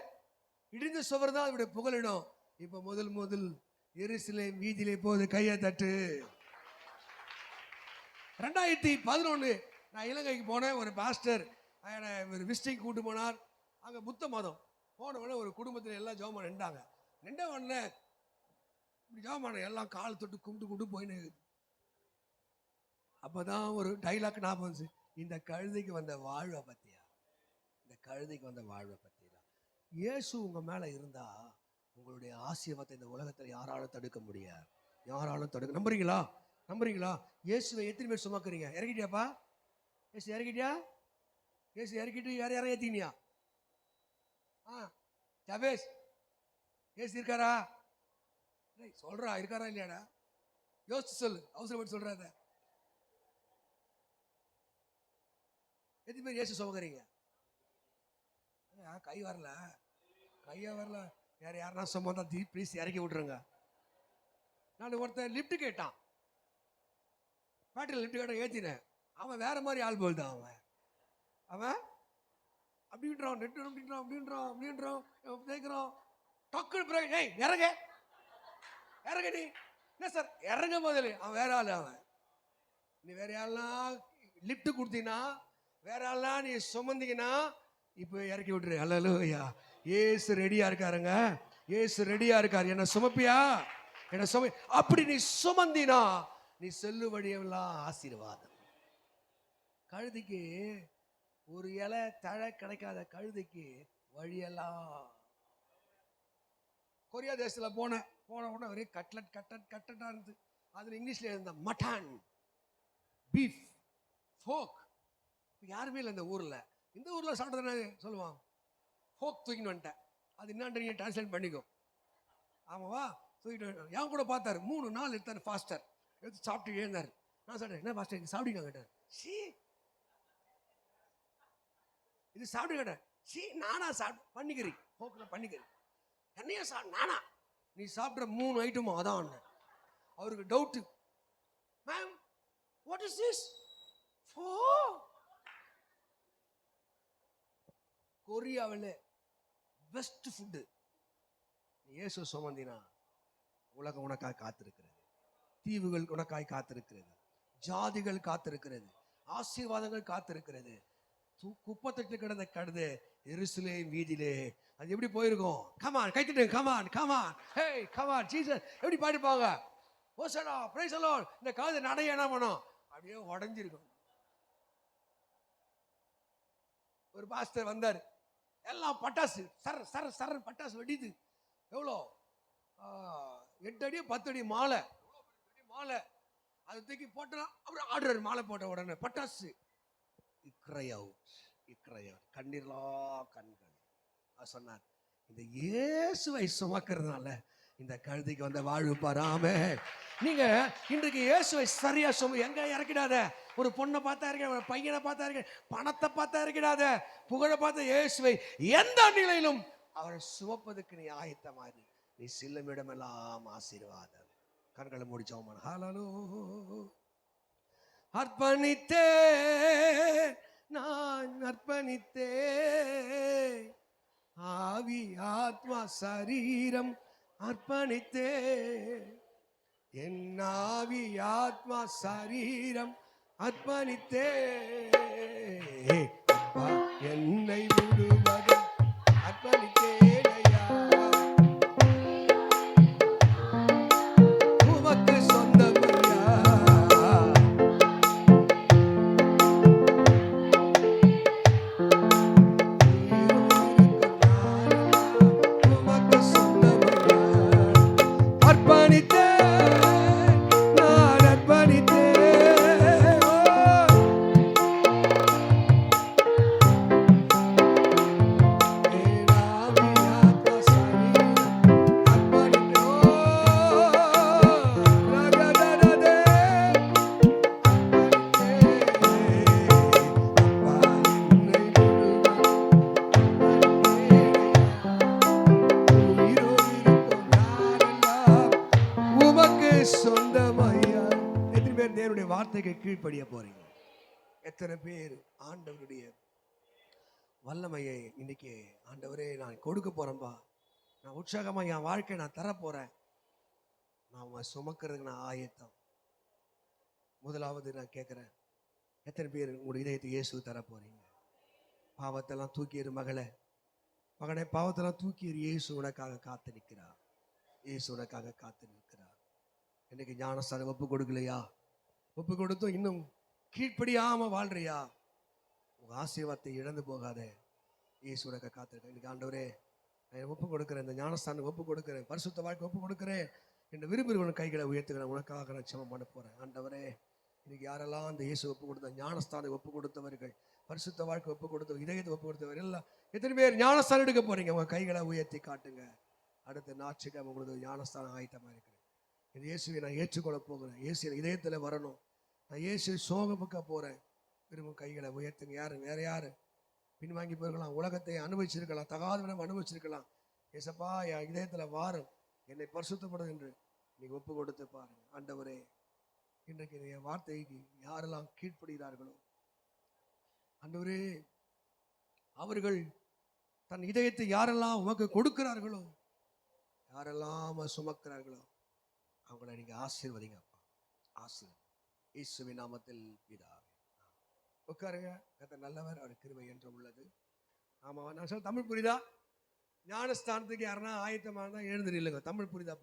இடிந்த சுவர் தான் அதோடைய புகலிடம். இப்போ முதல் எருசலேம் வீதியிலே போகுது. கையை தட்டு. 2011 நான் இலங்கைக்கு போனேன். ஒரு பாஸ்டர் ஒரு விசிட்டிங் கூட்டு போனார். அங்கே புத்த மதம். போன உடனே ஒரு குடும்பத்தில் எல்லாம் ஜெபம் நின்றாங்க. நின்ற உடனே இப்படி ஜெபம் எல்லாம் கால் தொட்டு கும்பிட்டு போயின்னு. அப்போதான் ஒரு டைலாக் ஞாபகம் வந்துச்சு. இந்த கழுதைக்கு வந்த வாழ்வை பற்றியா? இந்த கழுதைக்கு வந்த வாழ்வை பற்றியா? இயேசு உங்கள் மேலே இருந்தா உங்களுடைய ஆசீர்வாதத்தை இந்த உலகத்தில் யாராலும் தடுக்க முடியாது. யாராலும் தடுக்க. நம்புறீங்களா? நம்புறீங்களா? இயேசுவை எத்தனை பேர் சுமக்கிறீங்க? இறக்கிட்டியாப்பா? இயேசு இறக்கிட்டியா? இயேசு இறக்கிட்டு யாரும் ஏற்றினியா? ஜபேஷ், இயேசு இருக்காரா? சொல்றா, இருக்காரா இல்லையாடா? யோசிச்சு சொல்லு, அவசரப்பட்டு சொல்றாத. எத்தனை பேர் இயேசு சுமக்கிறீங்க? கை வரல, கையா வரல. யாருன்னா சுமந்தா ப்ளீஸ் இறக்கி விட்டுருங்க. நான் ஒருத்தன் லிஃப்ட் கேட்டான், பேட்டரியில் லிஃப்ட் கேட்டான், ஏற்றினேன். அவன் வேற மாதிரி ஆள் போல் தான். அவன் அப்படின்றான், நெட்டு அப்படின்றான் கேட்குறான். டக்குனு பிறகு ஏய் இறங்க இறங்க. நீ என்ன சார் இறங்க முதல்ல. அவன் வேற ஆள். அவன் நீ வேற ஆள்லாம் லிஃப்ட் கொடுத்தீங்கன்னா, வேற ஆள்லாம் நீ சுமந்தீங்கன்னா இப்போ இறக்கி விட்டுரு. அல்லேலூயா. ஏசு ரெடியா இருக்காருங்க. ஏசு ரெடியா இருக்காரு. என்ன சுமப்பியா? என்ன அப்படி நீ சுமந்தினா நீ செல்லு வழியெல்லாம் ஆசீர்வாதம். கழுதைக்கு ஒரு இலை தழை கிடைக்காத கழுதைக்கு வழியெல்லாம். கொரியா தேசத்தில் போன உடனே ஒரே கட்லட்டா இருந்தது. அதில் இங்கிலீஷ்ல இருந்த மட்டன், பீஃப், ஃபோக். யாருமே இல்லை இந்த ஊரில். இந்த ஊரில் சாப்பிட்றது சொல்லுவான், ஃபோக் தூக்கின்னு வந்துட்டேன். அது என்னான்னு நீங்கள் டிரான்ஸ்லேட் பண்ணிக்கோ. ஆமாவா? தூக்கிட்டு என் கூட பார்த்தாரு. 3 நாள் எடுத்தாரு ஃபாஸ்டர். எடுத்து சாப்பிட்டு எழுந்தார். நான் சொல்றேன், என்ன ஃபாஸ்டர் இது சாப்பிடுங்க கேட்டார். சி இது சாப்பிடு கேட்டார். சி நானா சாப்பிட்டு பண்ணிக்கிறேன் போக்குற பண்ணிக்கிறேன் என்னையா நானா நீ சாப்பிட்ற 3 ஐட்டமும் அதான். அவருக்கு doubt, ma'am what is this? கொரியாவில் பெஸ்ட் ஃபுட்டு. இயேசு சுமந்தினா உலகம் உனக்காக காத்திருக்கிறது, தீவுகள் உனக்காய் காத்திருக்கிறது, ஜாதிகள் காத்திருக்கிறது, ஆசீர்வாதங்கள் காத்திருக்கிறது. குப்பத்தட்டு கிடந்த கழுது எருசலேம் வீதியிலே அது எப்படி போயிருக்கும்? கமான் கைத்திட்டு come on come on hey come on Jesus எப்படி பாடிப்பாங்க? ஓசனா பிரைஸ் தி லார்ட். இந்த காது நடைய என்ன பண்ணும்? அப்படியே உடஞ்சிருக்கும். ஒரு பாஸ்டர் வந்தார், எல்லாம் பட்டாசு சர சர சர பட்டாசு வெடிது. எவ்வளோ 8 அடி 10 அடி மாலை மாலை அதை தூக்கி போட்டா அப்புறம் ஆர்டர் மாலை போட்ட உடனே பட்டாசு கண்ணீர்லா கண்கள். சொன்னார், இந்த இயேசுவை சுமக்கிறதுனால இந்த கழுதைக்கு வந்த வாழ்வு பாராம. நீங்க இன்றைக்கு இயேசுவை சரியா எங்க இறக்கிடாத. ஒரு பொண்ணை பார்த்தா இருக்க, ஒரு பையனை பார்த்தா இருக்க, பணத்தை பார்த்தா இருக்கிடாத, புகழை பார்த்த இயேசுவை எந்த நிலையிலும் அவரை சுமப்பதுக்கு நீ ஆயத்தமாறு. நீ செல்லும் இடமெல்லாம் ஆசீர்வாதம். கண்களை முடிச்சோம். ஹalleluya. அர்ப்பணித்தே நான் அர்ப்பணித்தே, ஆவி ஆத்மா சரீரம் அர்ப்பணித்தே, என் ஆவி ஆத்மா சரீரம் அர்ப்பணித்தே, என்னை முழுவதும் அர்ப்பணித்தேனையா, உமக்கு சொந்தமையா. தேவனுடைய வார்த்தைக்கு கீழ்ப்படிய போறீங்க? எத்தனை பேர் ஆண்டவருடைய வல்லமையை இன்னைக்கு, ஆண்டவரே நான் கொடுக்க போறேன்பா, நான் உற்சாகமா என் வாழ்க்கை நான் தர போறேன், நான் சுமக்கிறதுக்கு நான் ஆயத்தம். முதலாவது நான் கேட்கிறேன், எத்தனை பேர் உங்களுடைய இதயத்தை இயேசு தர போறீங்க? பாவத்தெல்லாம் தூக்கிடு மகளே, மகனே, பாவத்தெல்லாம் தூக்கிடு. இயேசு உனக்காக காத்து நிற்கிறார். இயேசு உனக்காக காத்து நிற்கிறார். இன்னைக்கு ஞானஸ்தானம் ஒப்பு கொடுக்கலையா? ஒப்பு கொடுத்தும் இன்னும் கீழ்ப்படியாம வாழ்றியா? உங்க ஆசீர்வாதத்தை இழந்து போகாத. இயேசு உனக்கு காத்திருக்க. இன்னைக்கு ஆண்டவரே, நான் ஒப்பு கொடுக்கிறேன், இந்த ஞானஸ்தானம் ஒப்பு கொடுக்கிறேன், பரிசுத்த வாழ்க்கை ஒப்பு கொடுக்கிறேன் என்று விரும்புகிறவன் கைகளை உயர்த்துக்கிறேன். உனக்காக நான் ஜெபம் பண்ண போறேன். ஆண்டவரே, இன்னைக்கு யாரெல்லாம் அந்த இயேசு ஒப்பு கொடுத்த, ஞானஸ்தானம் ஒப்பு கொடுத்தவர்கள், பரிசுத்த வாழ்க்கை ஒப்பு கொடுத்தவர், இதயத்தை ஒப்பு கொடுத்தவர் எல்லாம் எத்தனை பேர் ஞானஸ்தானம் எடுக்க போறீங்க? உங்க கைகளை உயர்த்தி காட்டுங்க. அடுத்த ஞாயிற்றுக்கிழமை உங்களுக்கு ஞானஸ்தானம் ஆயத்தமா இருக்கிறேன். இந்த இயேசுவை நான் ஏற்றுக்கொள்ள போகிறேன். இயேசு இதயத்துல வரணும். நான் இயேசு சோகமுக்க போறேன். விரும்பும் கைகளை உயர்த்துங்க. யாரு வேற யாரு பின்வாங்கி போயிருக்கலாம், உலகத்தை அனுபவிச்சிருக்கலாம், தகாத விடம் அனுபவிச்சிருக்கலாம். ஏசப்பா, என் இதயத்துல வாரும், என்னை பரிசுத்தப்படும் என்று நீங்க ஒப்பு கொடுத்து பாருங்க. ஆண்டவரே, இன்றைக்கு என் வார்த்தைக்கு யாரெல்லாம் கீழ்ப்படுகிறார்களோ, ஆண்டவரே, அவர்கள் தன் இதயத்தை யாரெல்லாம் உமக்கு கொடுக்கிறார்களோ, யாரெல்லாம் சுமக்கிறார்களோ, அவங்களை நீங்க ஆசீர்வதிங்க அப்பா. ஆசீர்வதி இயேசுவின் நாமத்தில் பிதாவே. உட்காருங்க. கர்த்தர் நல்லவர், அவர் கிருபை என்றும் உள்ளது. ஆமா, நான் சொல்ல தமிழ் புரியுதா? ஞானஸ்தானத்துக்கு யாருன்னா ஆயத்தமாக தான் எழுந்து நில்லுங்க. தமிழ் புரியுதா?